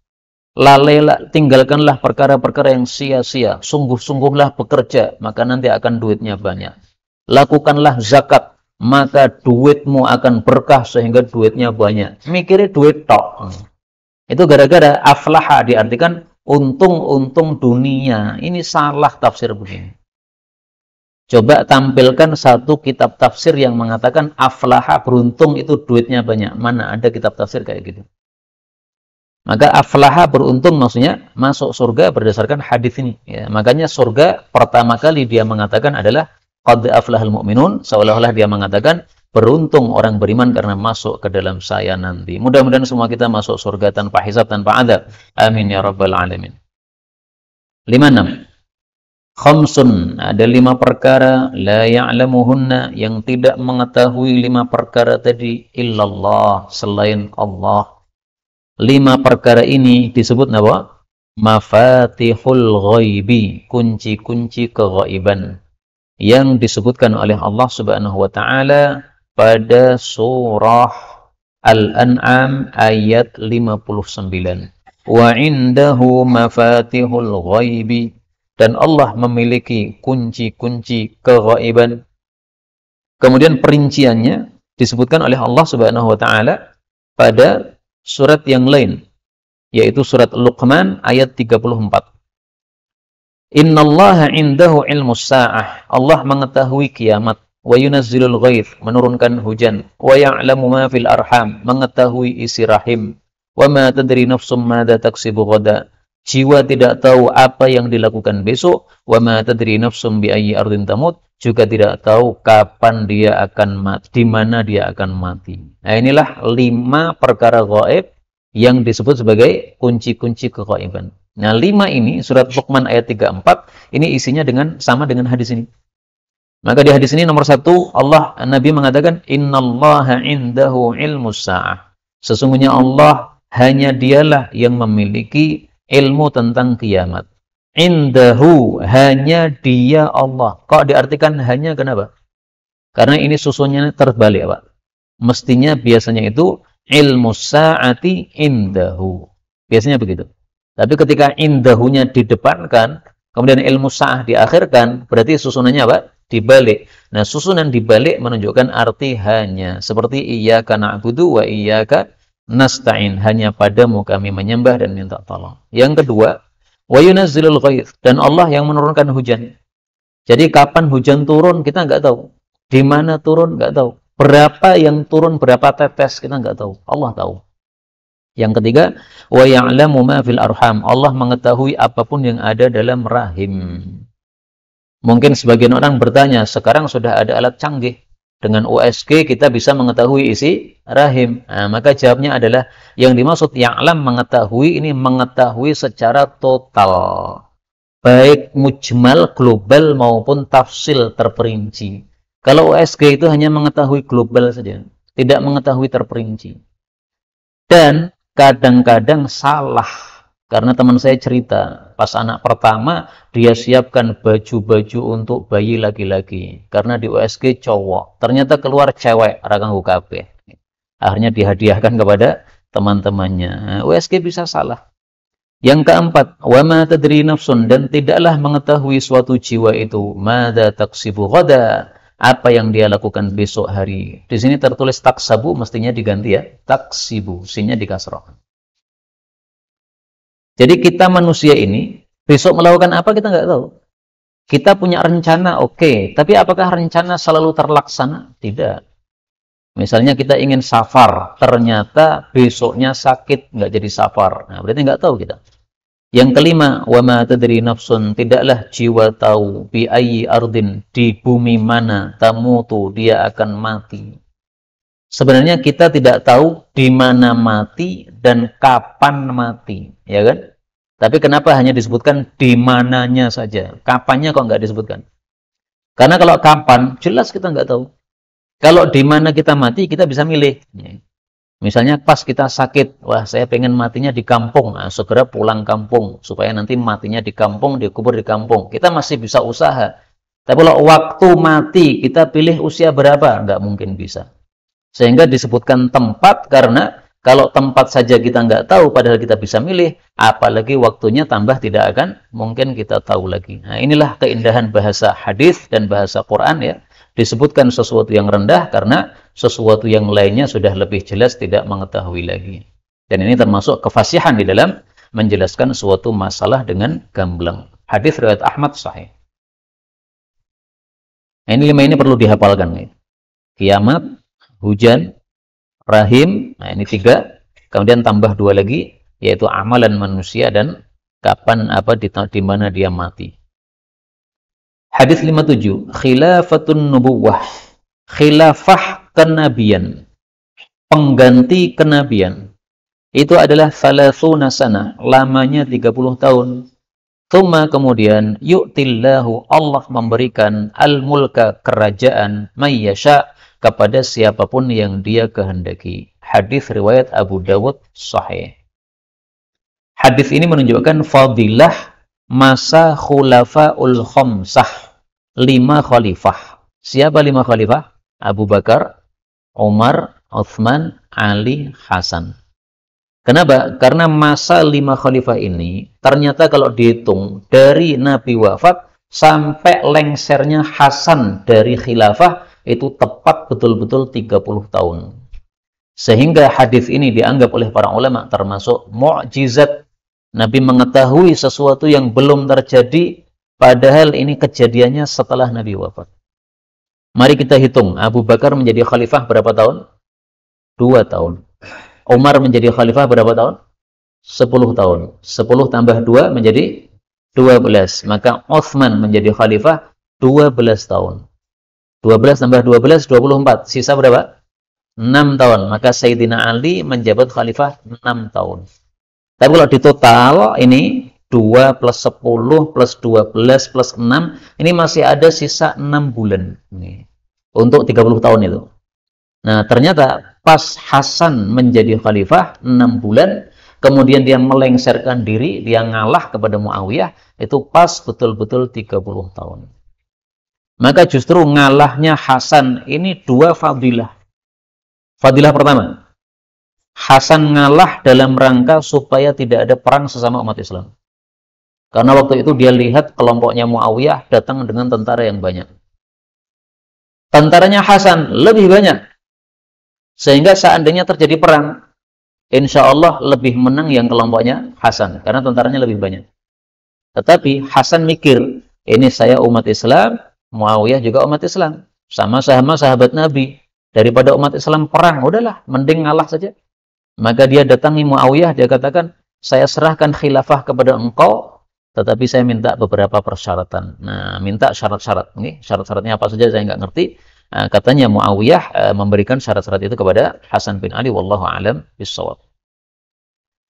Lalailah, tinggalkanlah perkara-perkara yang sia-sia. Sungguh-sungguhlah bekerja, maka nanti akan duitnya banyak. Lakukanlah zakat, maka duitmu akan berkah sehingga duitnya banyak. Mikirnya duit tok. Itu gara-gara aflaha diartikan untung-untung dunia. Ini salah tafsir begini. Coba tampilkan satu kitab tafsir yang mengatakan aflaha, beruntung itu duitnya banyak. Mana ada kitab tafsir kayak gitu? Maka aflaha, beruntung, maksudnya masuk surga berdasarkan hadis ini. Ya, makanya surga pertama kali dia mengatakan adalah qad aflahal mu'minun, seolah-olah dia mengatakan beruntung orang beriman karena masuk ke dalam saya nanti. Mudah-mudahan semua kita masuk surga tanpa hisab, tanpa adab. Amin ya rabbal alamin. 56. Khamsun, ada 5 perkara la ya'lamuhunna, yang tidak mengetahui 5 perkara tadi illallah, selain Allah. 5 perkara ini disebut apa? Mafatihul ghaibi, kunci-kunci keghaiban, yang disebutkan oleh Allah Subhanahu wa taala pada surah Al-An'am ayat 59. Wa indahu mafatihul ghaibi, dan Allah memiliki kunci-kunci keghaiban. Kemudian perinciannya disebutkan oleh Allah Subhanahu wa taala pada surat yang lain, yaitu surat Luqman ayat 34. Innallaha indahu ilmus sa'ah, Allah mengetahui kiamat, wa yunazzilul ghaith, menurunkan hujan, wa ya'lamu ma fil arham, mengetahui isi rahim, wa ma tadri nafsum madza taksibu ghada, jiwa tidak tahu apa yang dilakukan besok, wa ma tadri nafsum bi ayyi ardin tamut, juga tidak tahu kapan dia akan mati, di mana dia akan mati. Nah, inilah 5 perkara gaib yang disebut sebagai kunci-kunci keghaiban. Nah, 5 ini surat Luqman ayat 34 ini isinya sama dengan hadis ini. Maka di hadis ini nomor 1 Nabi mengatakan innallaha indahu ilmus sa'ah. Sesungguhnya Allah hanya dialah yang memiliki ilmu tentang kiamat. Indahu, hanya dia Allah. Kok diartikan hanya, kenapa? Karena ini susunnya terbalik, Pak. Mestinya biasanya itu ilmu sa'ati indahu. Biasanya begitu. Tapi ketika indahunya didepankan, kemudian ilmu sa'ah diakhirkan, berarti susunannya apa? Dibalik. Nah, susunan dibalik menunjukkan arti hanya. Seperti iyyaka na'budu wa iyyaka nasta'in, hanya padamu kami menyembah dan minta tolong. Yang kedua, wa yunazzilul ghaith, dan Allah yang menurunkan hujan. Jadi kapan hujan turun kita nggak tahu. Di mana turun nggak tahu. Berapa yang turun, berapa tetes kita nggak tahu. Allah tahu. Yang ketiga, wa ya'lamu ma fil arham, Allah mengetahui apapun yang ada dalam rahim. Mungkin sebagian orang bertanya, sekarang sudah ada alat canggih. Dengan USG kita bisa mengetahui isi rahim. Nah, maka jawabnya adalah yang dimaksud ya'lam, mengetahui, ini mengetahui secara total. Baik mujmal, global, maupun tafsil, terperinci. Kalau USG itu hanya mengetahui global saja, tidak mengetahui terperinci. Dan kadang-kadang salah. Karena teman saya cerita, pas anak pertama, dia siapkan baju-baju untuk bayi laki-laki. Karena di USG cowok. Ternyata keluar cewek, rakanggu kabeh. Akhirnya dihadiahkan kepada teman-temannya. Nah, USG bisa salah. Yang keempat, wa ma tadri nafsun, dan tidaklah mengetahui suatu jiwa itu madza taksibu ghada, apa yang dia lakukan besok hari. Di sini tertulis taksabu, mestinya diganti ya, taksibu, sinnya dikasroh. Jadi kita manusia ini besok melakukan apa kita nggak tahu. Kita punya rencana, oke, tapi apakah rencana selalu terlaksana? Tidak. Misalnya kita ingin safar, ternyata besoknya sakit, nggak jadi safar. Nah, berarti nggak tahu kita. Yang kelima, wa ma tadri nafsun, tidaklah jiwa tahu bi ayyi ardin, di bumi mana tamutu, dia akan mati. Sebenarnya kita tidak tahu di mana mati dan kapan mati, ya kan? Tapi kenapa hanya disebutkan di mananya saja? Kapannya kok nggak disebutkan? Karena kalau kapan, jelas kita nggak tahu. Kalau di mana kita mati, kita bisa milih. Misalnya pas kita sakit, wah saya pengen matinya di kampung, nah, segera pulang kampung, supaya nanti matinya di kampung, dikubur di kampung. Kita masih bisa usaha. Tapi kalau waktu mati, kita pilih usia berapa? Nggak mungkin bisa. Sehingga disebutkan tempat, karena kalau tempat saja kita nggak tahu, padahal kita bisa milih, apalagi waktunya tambah tidak akan mungkin kita tahu lagi. Nah, inilah keindahan bahasa hadis dan bahasa Quran ya. Disebutkan sesuatu yang rendah karena sesuatu yang lainnya sudah lebih jelas tidak mengetahui lagi. Dan ini termasuk kefasihan di dalam menjelaskan suatu masalah dengan gamblang. Hadis riwayat Ahmad sahih. Nah, ini 5 ini perlu dihafalkan. Ya. Kiamat, hujan, rahim, nah ini 3, kemudian tambah 2 lagi, yaitu amalan manusia dan kapan di mana dia mati. Hadis 57, khilafatun nubuwah, khilafah kenabian, pengganti kenabian. Itu adalah salasuna sana, lamanya 30 tahun. Tsumma kemudian yu'tillahu, Allah memberikan al-mulka, kerajaan, mayyasha, kepada siapapun yang dia kehendaki. Hadis riwayat Abu Dawud sahih. Hadis ini menunjukkan fadilah masa khulafaul khamsah, 5 khalifah. Siapa 5 khalifah? Abu Bakar, Umar, Utsman, Ali, Hasan. Kenapa? Karena masa 5 khalifah ini ternyata kalau dihitung dari Nabi wafat sampai lengsernya Hasan dari khilafah itu tepat betul-betul 30 tahun. Sehingga hadis ini dianggap oleh para ulama termasuk mukjizat. Nabi mengetahui sesuatu yang belum terjadi, padahal ini kejadiannya setelah Nabi wafat. Mari kita hitung, Abu Bakar menjadi khalifah berapa tahun? 2 tahun. Umar menjadi khalifah berapa tahun? 10 tahun. 10 tambah 2 menjadi 12. Maka Utsman menjadi khalifah 12 tahun. 12 tambah 12, 24. Sisa berapa? 6 tahun. Maka Sayyidina Ali menjabat khalifah 6 tahun. Tapi kalau di total, ini 2 plus 10 plus 12 plus 6, ini masih ada sisa 6 bulan. Ini, untuk 30 tahun itu. Nah, ternyata pas Hasan menjadi khalifah 6 bulan, kemudian dia melengserkan diri, dia ngalah kepada Muawiyah, itu pas betul-betul 30 tahun. Maka justru ngalahnya Hasan ini 2 fadilah. Fadilah pertama, Hasan ngalah dalam rangka supaya tidak ada perang sesama umat Islam. Karena waktu itu dia lihat kelompoknya Muawiyah datang dengan tentara yang banyak. Tentaranya Hasan lebih banyak. Sehingga seandainya terjadi perang, insya Allah lebih menang yang kelompoknya Hasan. Karena tentaranya lebih banyak. Tetapi Hasan mikir, ini saya umat Islam, Muawiyah juga umat Islam. Sama-sama sahabat Nabi. Daripada umat Islam perang, udahlah, mending ngalah saja. Maka dia datangi Muawiyah, dia katakan, saya serahkan khilafah kepada engkau, tetapi saya minta beberapa persyaratan. Nah, minta syarat-syarat. Syarat-syaratnya apa saja saya nggak ngerti. Katanya Muawiyah memberikan syarat-syarat itu kepada Hasan bin Ali, wallahu a'lam bishawab.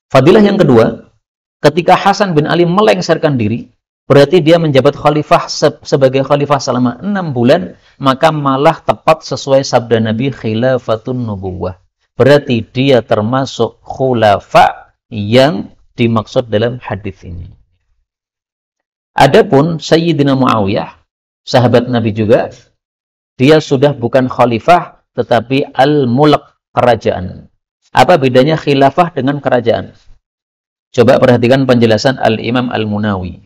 Fadilah yang kedua, ketika Hasan bin Ali melengserkan diri, berarti dia menjabat khalifah sebagai khalifah selama 6 bulan, maka malah tepat sesuai sabda Nabi khilafatun nubuwah. Berarti dia termasuk khulafa yang dimaksud dalam hadis ini. Adapun Sayyidina Muawiyah, sahabat Nabi juga, dia sudah bukan khalifah, tetapi al-mulk, kerajaan. Apa bedanya khilafah dengan kerajaan? Coba perhatikan penjelasan Al-Imam Al-Munawi.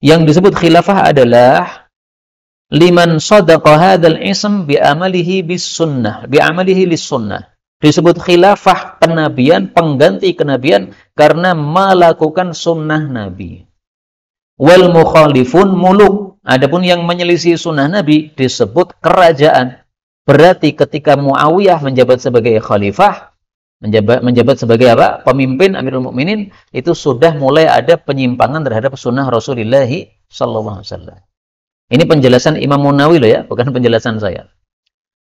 Yang disebut khilafah adalah liman sadaqa hadzal ism bi'amalihi bis sunnah, bi'amalihi lis sunnah. Disebut khilafah kenabian, pengganti kenabian karena melakukan sunnah Nabi. Wal mukhalifun muluk. Adapun yang menyelisih sunnah Nabi disebut kerajaan. Berarti ketika Muawiyah menjabat sebagai khalifah, menjabat sebagai apa? Pemimpin Amirul Mukminin, itu sudah mulai ada penyimpangan terhadap sunnah Rasulullah sallallahu alaihi wasallam. Ini penjelasan Imam Munawi loh ya, bukan penjelasan saya.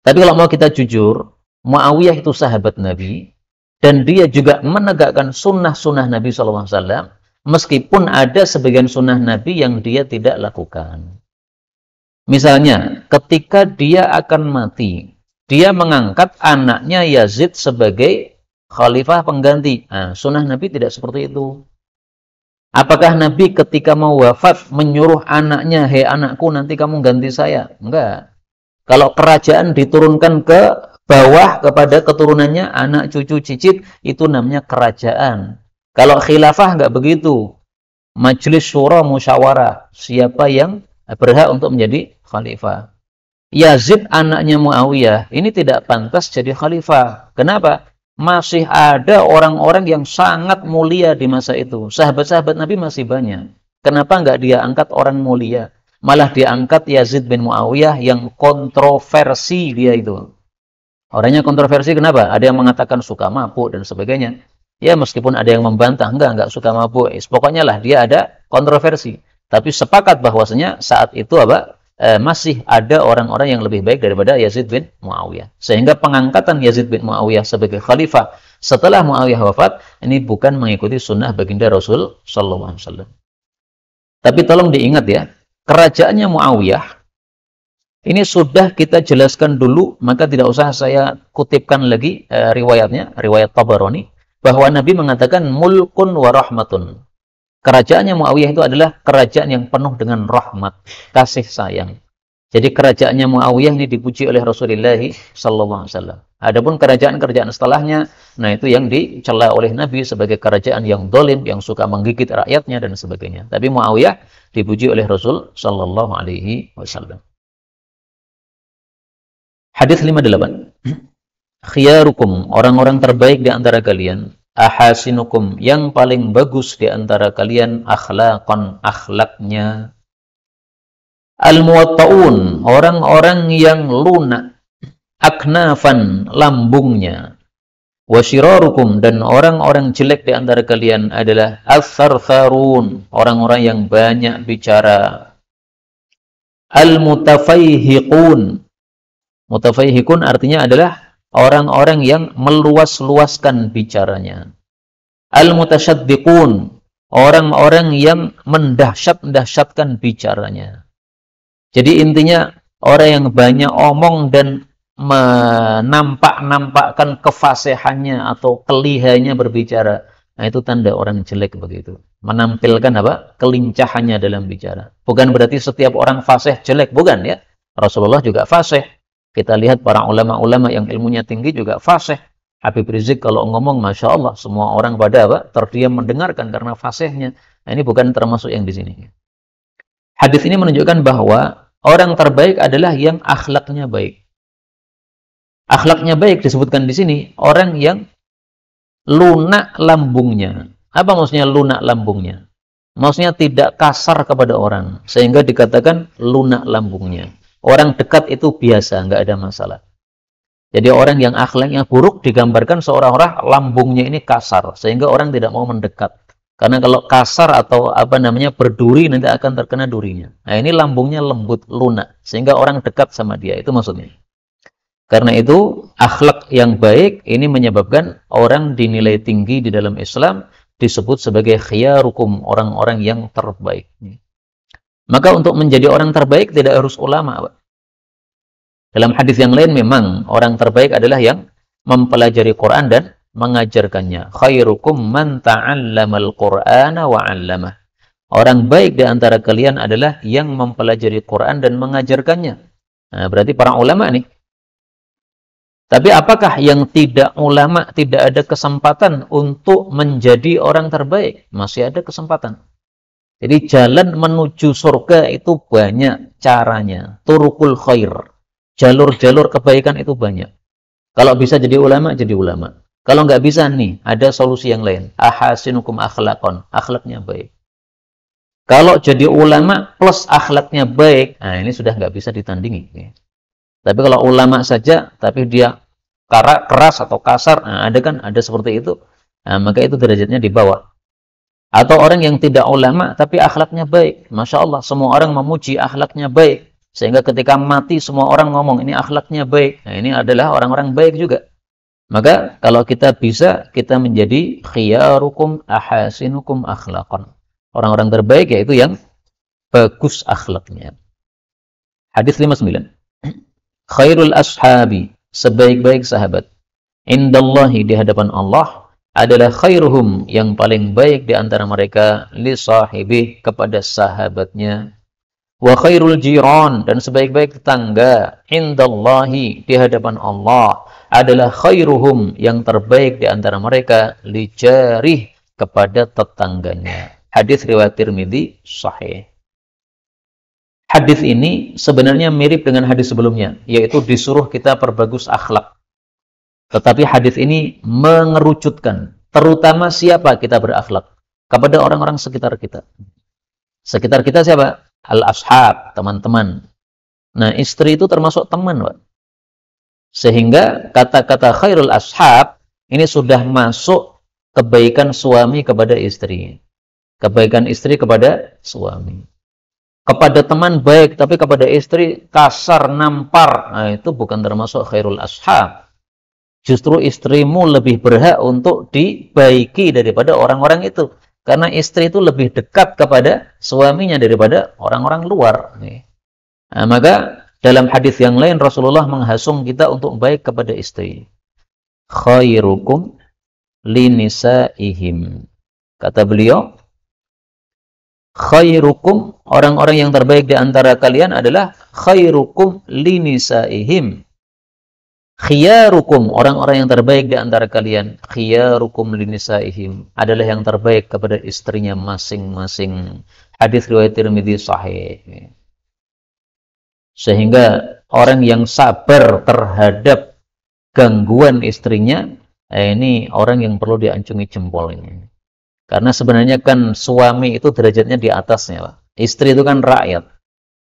Tapi kalau mau kita jujur, Muawiyah itu sahabat Nabi, dan dia juga menegakkan sunnah-sunnah Nabi sallallahu alaihi wasallam. Meskipun ada sebagian sunnah Nabi yang dia tidak lakukan. Misalnya, ketika dia akan mati, dia mengangkat anaknya Yazid sebagai khalifah pengganti. Nah, sunnah Nabi tidak seperti itu. Apakah Nabi ketika mau wafat menyuruh anaknya, hei anakku nanti kamu ganti saya? Enggak. Kalau kerajaan diturunkan ke bawah kepada keturunannya, anak, cucu, cicit, itu namanya kerajaan. Kalau khilafah enggak begitu. Majelis syura musyawarah, siapa yang berhak untuk menjadi khalifah. Yazid anaknya Muawiyah ini tidak pantas jadi khalifah. Kenapa? Masih ada orang-orang yang sangat mulia di masa itu. Sahabat-sahabat Nabi masih banyak. Kenapa enggak dia angkat orang mulia? Malah dia angkat Yazid bin Muawiyah yang kontroversi dia itu. Orangnya kontroversi kenapa? Ada yang mengatakan suka mabuk dan sebagainya. Ya meskipun ada yang membantah, enggak suka mabuk. Pokoknya lah dia ada kontroversi. Tapi sepakat bahwasanya saat itu masih ada orang-orang yang lebih baik daripada Yazid bin Muawiyah. Sehingga pengangkatan Yazid bin Muawiyah sebagai khalifah setelah Muawiyah wafat, ini bukan mengikuti sunnah baginda Rasul sallallahu alaihi wasallam. Tapi tolong diingat ya, kerajaannya Muawiyah ini sudah kita jelaskan dulu, maka tidak usah saya kutipkan lagi riwayatnya, riwayat Tabarani, bahwa Nabi mengatakan mulkun wa rahmatun. Kerajaannya Muawiyah itu adalah kerajaan yang penuh dengan rahmat, kasih sayang. Jadi kerajaannya Muawiyah ini dipuji oleh Rasulullah sallallahu alaihi wasallam. Adapun kerajaan-kerajaan setelahnya, nah itu yang dicela oleh Nabi sebagai kerajaan yang zalim, yang suka menggigit rakyatnya dan sebagainya. Tapi Muawiyah dipuji oleh Rasul sallallahu alaihi wasallam. Hadis 58. Khiyarukum, orang-orang terbaik di antara kalian, ahasinukum, yang paling bagus di antara kalian akhlaqan, akhlaknya. Al-muwatta'un, orang-orang yang lunak, aknafan, lambungnya. Wasyirarukum, dan orang-orang jelek di antara kalian adalah as-sarfarun, orang-orang yang banyak bicara. Al-mutafayhiqun, mutafayhiqun artinya adalah orang-orang yang meluas-luaskan bicaranya. Al-mutasyaddiqun, orang-orang yang mendahsyat-dahsyatkan bicaranya. Jadi intinya orang yang banyak omong dan menampak-nampakkan kefasihannya atau kelihayannya berbicara. Nah, itu tanda orang jelek begitu. Menampilkan kelincahannya dalam bicara. Bukan berarti setiap orang fasih jelek, bukan ya. Rasulullah juga fasih. Kita lihat para ulama-ulama yang ilmunya tinggi juga fasih. Habib Rizik kalau ngomong, Masya Allah, semua orang pada terdiam mendengarkan karena fasihnya. Nah, ini bukan termasuk yang di sini. Hadis ini menunjukkan bahwa orang terbaik adalah yang akhlaknya baik. Akhlaknya baik disebutkan di sini, orang yang lunak lambungnya. Apa maksudnya lunak lambungnya? Maksudnya tidak kasar kepada orang, sehingga dikatakan lunak lambungnya. Orang dekat itu biasa, nggak ada masalah. Jadi orang yang akhlaknya buruk digambarkan seorang-orang lambungnya ini kasar, sehingga orang tidak mau mendekat. Karena kalau kasar atau berduri nanti akan terkena durinya. Nah ini lambungnya lembut, lunak, sehingga orang dekat sama dia, itu maksudnya. Karena itu akhlak yang baik ini menyebabkan orang dinilai tinggi di dalam Islam, disebut sebagai khiyarukum, orang-orang yang terbaik. Maka untuk menjadi orang terbaik tidak harus ulama. Dalam hadis yang lain memang orang terbaik adalah yang mempelajari Quran dan mengajarkannya. Khairukum man ta'allamal Qur'ana wa 'allamah. Orang baik di antara kalian adalah yang mempelajari Quran dan mengajarkannya. Nah, berarti para ulama nih. Tapi apakah yang tidak ulama tidak ada kesempatan untuk menjadi orang terbaik? Masih ada kesempatan. Jadi jalan menuju surga itu banyak caranya. Turukul khair. Jalur-jalur kebaikan itu banyak. Kalau bisa jadi ulama, jadi ulama. Kalau nggak bisa nih, ada solusi yang lain. Ahasinukum akhlaqon. Akhlaknya baik. Kalau jadi ulama plus akhlaknya baik, nah ini sudah nggak bisa ditandingi. Tapi kalau ulama saja, tapi dia keras atau kasar, nah ada seperti itu, nah, maka itu derajatnya di bawah. Atau orang yang tidak ulama tapi akhlaknya baik. Masya Allah, semua orang memuji akhlaknya baik. Sehingga ketika mati semua orang ngomong, ini akhlaknya baik. Nah ini adalah orang-orang baik juga. Maka kalau kita bisa, kita menjadi khiyarukum ahasinukum akhlaqan. Orang-orang terbaik yaitu yang bagus akhlaknya. Hadis 59. Khairul ashabi, sebaik-baik sahabat, indallahi, di hadapan Allah, adalah khairuhum, yang paling baik di antara mereka, li sahibih, kepada sahabatnya. Wa khairul jiran, dan sebaik-baik tetangga, indallahi, di hadapan Allah, adalah khairuhum, yang terbaik di antara mereka, li jarih, kepada tetangganya. Hadis riwayat Tirmidzi sahih. Hadis ini sebenarnya mirip dengan hadis sebelumnya, yaitu disuruh kita perbagus akhlak. Tetapi hadis ini mengerucutkan, terutama siapa kita berakhlak, kepada orang-orang sekitar kita. Sekitar kita siapa? Al-ashab, teman-teman. Nah, istri itu termasuk teman, Pak. Sehingga kata-kata khairul ashab ini sudah masuk kebaikan suami kepada istri, kebaikan istri kepada suami. Kepada teman baik, tapi kepada istri kasar, nampar. Nah, itu bukan termasuk khairul ashab. Justru istrimu lebih berhak untuk dibaiki daripada orang-orang itu. Karena istri itu lebih dekat kepada suaminya daripada orang-orang luar. Nah, maka dalam hadis yang lain Rasulullah menghasung kita untuk baik kepada istri. Khairukum linisaihim. Kata beliau, khairukum, orang-orang yang terbaik di antara kalian adalah khairukum linisaihim. Khiyarukum, orang-orang yang terbaik di antara kalian, khiyarukum linisaihim, adalah yang terbaik kepada istrinya masing-masing. Hadis riwayat Tirmidzi sahih. Sehingga orang yang sabar terhadap gangguan istrinya, ini orang yang perlu diancungi jempol ini. Karena sebenarnya kan suami itu derajatnya di atasnya, Pak. Istri itu kan rakyat.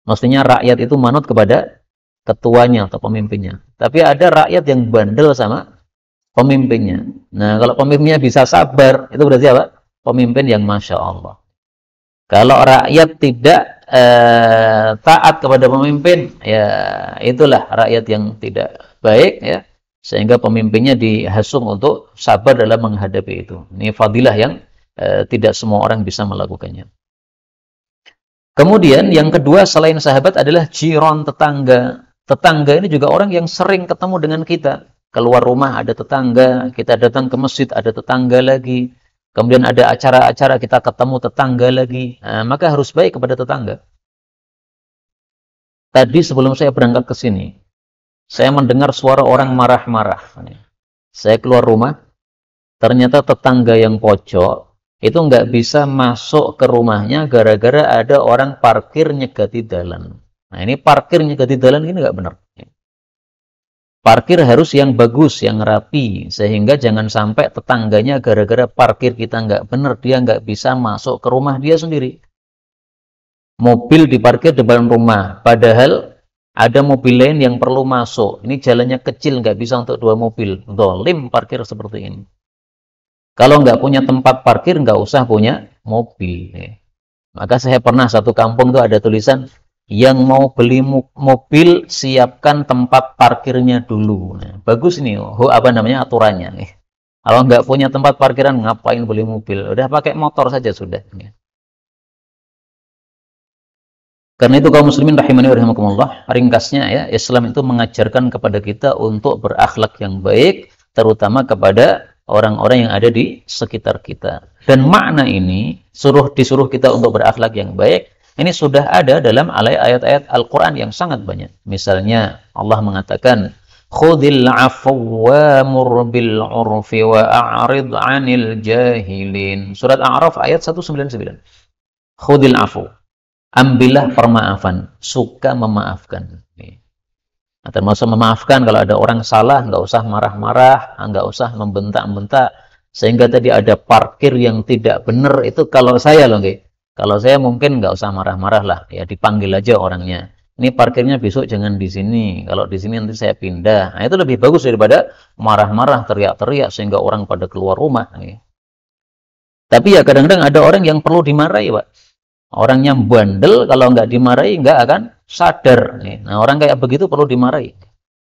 Mestinya rakyat itu manut kepada ketuanya atau pemimpinnya. Tapi ada rakyat yang bandel sama pemimpinnya. Nah, kalau pemimpinnya bisa sabar, itu berarti apa? Pemimpin yang Masya Allah. Kalau rakyat tidak taat kepada pemimpin, ya itulah rakyat yang tidak baik, ya. Sehingga pemimpinnya dihasung untuk sabar dalam menghadapi itu. Ini fadilah yang tidak semua orang bisa melakukannya. Kemudian yang kedua selain sahabat adalah jiran, tetangga. Tetangga ini juga orang yang sering ketemu dengan kita. Keluar rumah ada tetangga, kita datang ke masjid ada tetangga lagi. Kemudian ada acara-acara kita ketemu tetangga lagi. Nah, maka harus baik kepada tetangga. Tadi sebelum saya berangkat ke sini, saya mendengar suara orang marah-marah. Saya keluar rumah, ternyata tetangga yang pojok itu nggak bisa masuk ke rumahnya gara-gara ada orang parkir nyegati jalan. Nah, ini parkir nyegati jalan ini nggak benar. Parkir harus yang bagus, yang rapi, sehingga jangan sampai tetangganya gara-gara parkir kita nggak benar, dia nggak bisa masuk ke rumah dia sendiri. Mobil diparkir di depan rumah, padahal ada mobil lain yang perlu masuk. Ini jalannya kecil, nggak bisa untuk 2 mobil. Dolim parkir seperti ini. Kalau nggak punya tempat parkir, nggak usah punya mobil. Maka saya pernah satu kampung tuh ada tulisan, yang mau beli mobil, siapkan tempat parkirnya dulu. Nah, bagus ini, apa namanya aturannya. Kalau nggak punya tempat parkiran, ngapain beli mobil? Udah pakai motor saja sudah. Karena itu kaum muslimin rahimani wa rahimakumullah, ringkasnya ya, Islam itu mengajarkan kepada kita untuk berakhlak yang baik, terutama kepada orang-orang yang ada di sekitar kita. Dan makna ini disuruh kita untuk berakhlak yang baik, ini sudah ada dalam ayat-ayat Al-Quran yang sangat banyak. Misalnya Allah mengatakan, khudil afwa wa'mur bil 'urfi wa a'rid 'anil jahilin. Surat A'raf ayat 199. Khudil afu, ambillah permaafan, suka memaafkan. Nah, termasuk memaafkan kalau ada orang salah, nggak usah marah-marah, nggak usah membentak-bentak. Sehingga tadi ada parkir yang tidak benar, itu kalau saya loh, kalau saya mungkin nggak usah marah-marah lah, ya dipanggil aja orangnya. Ini parkirnya besok jangan di sini, kalau di sini nanti saya pindah. Nah, itu lebih bagus daripada marah-marah, teriak-teriak sehingga orang pada keluar rumah. Tapi ya kadang-kadang ada orang yang perlu dimarahi, Pak. Orangnya bandel, kalau nggak dimarahi nggak akan sadar. Nah, orang kayak begitu perlu dimarahi.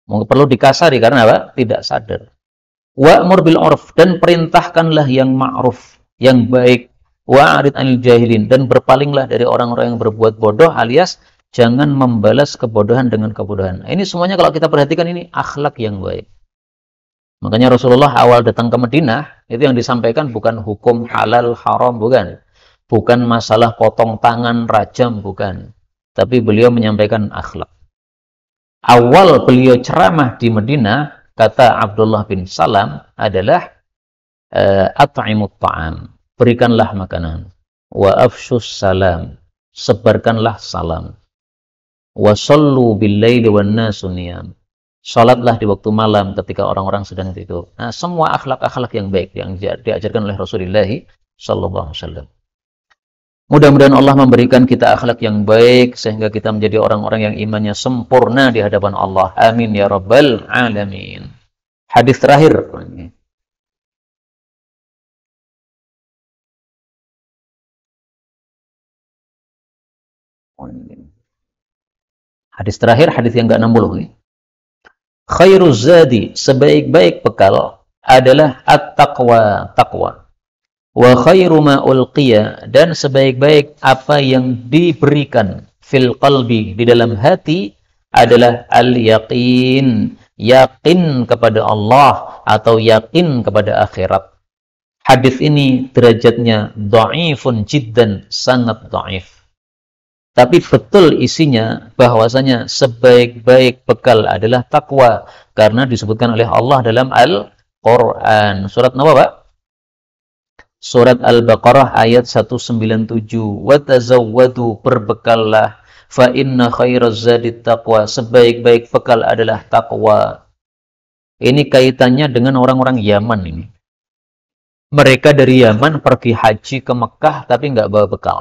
Perlu dikasari karena apa? Tidak sadar. Wa'mur bil 'urf, dan perintahkanlah yang ma'ruf, yang baik. Wa'rid 'anil jahilin, dan berpalinglah dari orang-orang yang berbuat bodoh, alias jangan membalas kebodohan dengan kebodohan. Ini semuanya kalau kita perhatikan ini akhlak yang baik. Makanya Rasulullah awal datang ke Madinah, itu yang disampaikan bukan hukum halal haram, bukan. Bukan masalah potong tangan, rajam, bukan. Tapi beliau menyampaikan akhlak. Awal beliau ceramah di Madinah, kata Abdullah bin Salam adalah at'imut ta'am, berikanlah makanan, wa afshus salam, sebarkanlah salam, wa sallu bil laili wan nasu niyam, salatlah di waktu malam ketika orang-orang sedang tidur. Nah, semua akhlak-akhlak yang baik yang diajarkan oleh Rasulullah sallallahu alaihi wasallam. Mudah-mudahan Allah memberikan kita akhlak yang baik sehingga kita menjadi orang-orang yang imannya sempurna di hadapan Allah. Amin ya rabbal alamin. Hadis terakhir. Hadis terakhir, hadis yang ke-60. Khairuz zadi, sebaik-baik bekal adalah at-taqwa, taqwa. Wa khairu ma ulqiya, dan sebaik-baik apa yang diberikan fil qalbi, di dalam hati, adalah al-yaqin, yakin kepada Allah atau yakin kepada akhirat. Hadis ini derajatnya dhaifun jiddan, sangat dhaif. Tapi betul isinya bahwasanya sebaik-baik bekal adalah takwa, karena disebutkan oleh Allah dalam Al-Qur'an. Surat apa, Pak? Surat Al-Baqarah ayat 197. Wa tazawwadu, berbekallah, fa inna khairaz zadi taqwa, sebaik-baik bekal adalah takwa. Ini kaitannya dengan orang-orang Yaman ini. Mereka dari Yaman pergi haji ke Mekah tapi nggak bawa bekal.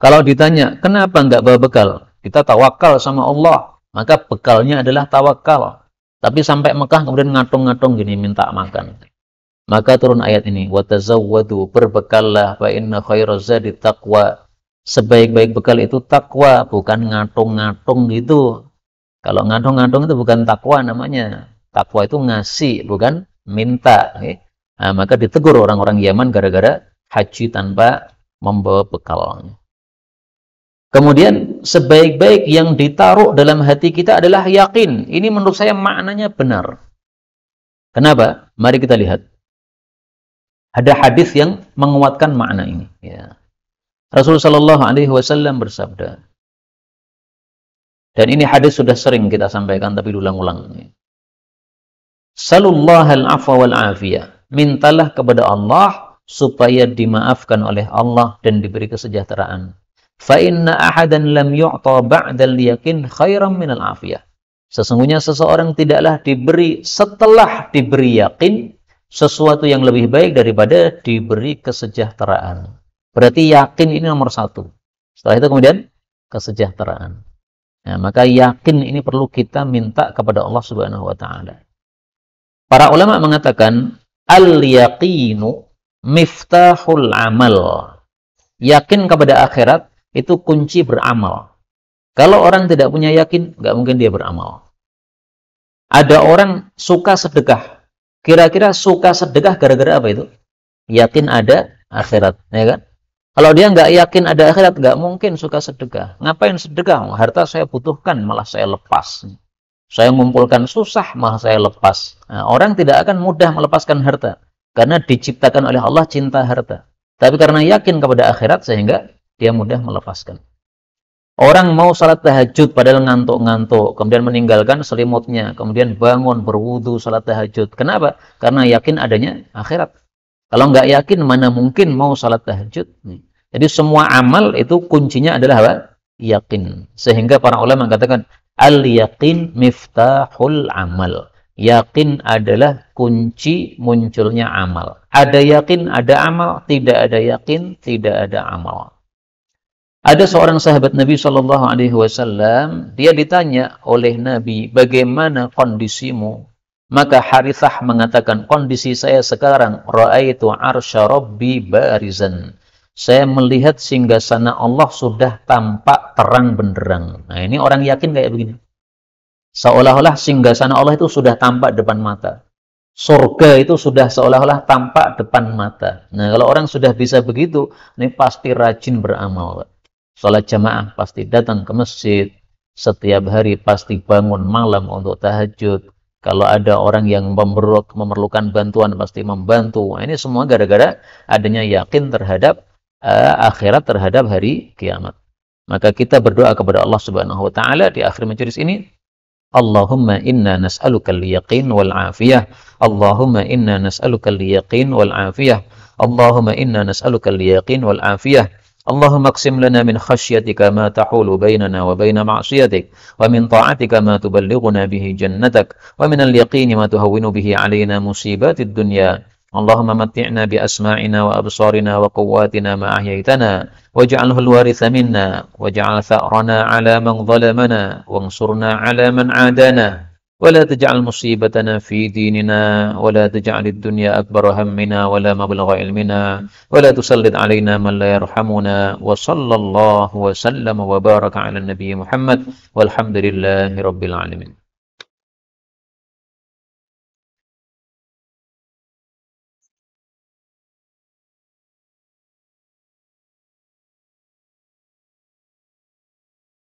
Kalau ditanya, kenapa nggak bawa bekal? Kita tawakal sama Allah, maka bekalnya adalah tawakal. Tapi sampai Mekah kemudian ngatung-ngatung gini, minta makan. Maka turun ayat ini, wa tazawwadu, berbekallah, fa inna khairaz zadi taqwa. Sebaik-baik bekal itu takwa, bukan ngatung-ngatung gitu. Kalau ngatung-ngatung itu bukan takwa namanya. Takwa itu ngasih, bukan minta. Nah, maka ditegur orang-orang Yaman gara-gara haji tanpa membawa bekal. Kemudian sebaik-baik yang ditaruh dalam hati kita adalah yakin. Ini menurut saya maknanya benar. Kenapa? Mari kita lihat. Ada hadis yang menguatkan makna ini. Ya. Rasulullah SAW bersabda. Dan ini hadis sudah sering kita sampaikan tapi diulang-ulang. Salullahal afwa wal afiyah. Mintalah kepada Allah supaya dimaafkan oleh Allah dan diberi kesejahteraan. Fa inna ahadan lam yu'ta ba'dal yakin khairan minal afiyah. Sesungguhnya seseorang tidaklah diberi setelah diberi yakin sesuatu yang lebih baik daripada diberi kesejahteraan. Berarti yakin ini nomor satu. Setelah itu kemudian kesejahteraan. Nah, maka yakin ini perlu kita minta kepada Allah Subhanahu wa taala. Para ulama mengatakan al-yaqinu miftahul amal. Yakin kepada akhirat itu kunci beramal. Kalau orang tidak punya yakin, nggak mungkin dia beramal. Ada orang suka sedekah. Kira-kira suka sedekah gara-gara apa itu? Yakin ada akhirat, ya kan? Kalau dia nggak yakin ada akhirat, nggak mungkin suka sedekah. Ngapain sedekah? Harta saya butuhkan, malah saya lepas. Saya mengumpulkan susah, malah saya lepas. Nah, orang tidak akan mudah melepaskan harta. Karena diciptakan oleh Allah cinta harta. Tapi karena yakin kepada akhirat, sehingga dia mudah melepaskan. Orang mau salat tahajud padahal ngantuk-ngantuk, kemudian meninggalkan selimutnya, kemudian bangun berwudu salat tahajud. Kenapa? Karena yakin adanya akhirat. Kalau nggak yakin, mana mungkin mau salat tahajud? Jadi semua amal itu kuncinya adalah apa? Yakin. Sehingga para ulama mengatakan al-yaqin miftahul amal. Yakin adalah kunci munculnya amal. Ada yakin, ada amal. Tidak ada yakin, tidak ada amal. Ada seorang sahabat Nabi Shallallahu Alaihi Wasallam, dia ditanya oleh Nabi, bagaimana kondisimu? Maka Harithah mengatakan, kondisi saya sekarang, ra'aitu arsya Rabbi barizan. Saya melihat singgasana Allah sudah tampak terang benderang. Nah, ini orang yakin kayak begini. Seolah-olah singgasana Allah itu sudah tampak depan mata. Surga itu sudah seolah-olah tampak depan mata. Nah, kalau orang sudah bisa begitu, ini pasti rajin beramal. Salat jamaah pasti datang ke masjid, setiap hari pasti bangun malam untuk tahajud. Kalau ada orang yang memerlukan bantuan pasti membantu. Nah, ini semua gara-gara adanya yakin terhadap akhirat, terhadap hari kiamat. Maka kita berdoa kepada Allah Subhanahu wa taala di akhir majelis ini, Allahumma inna nas'aluka al-yaqin wal afiyah. Allahumma inna nas'aluka al-yaqin wal afiyah. Allahumma inna nas'aluka al-yaqin wal afiyah. Allahumma aqsim lana min khashyatika ma tahulu bainana wa baina ma'siyatik, wa min ta'atika ma tuballighuna bihi jannatak, wa min al-yaqini ma tuhawwinu bihi alaina musibatid dunya. Allahumma matti'na bi asma'ina wa absarina wa quwwatina ma ahyaytana waj'alhu al-waritha minna waj'al tha'rana 'ala man zalamana wansurna 'ala man 'adana wa la taj'al musibatana fi dinina wa la taj'al ad-dunya akbara hammina wa la mablagha ilmina wa la tusallit 'alaina man la yarhamuna wa sallallahu wa sallama wa baraka 'ala an-nabiy Muhammad walhamdulillahi rabbil alamin.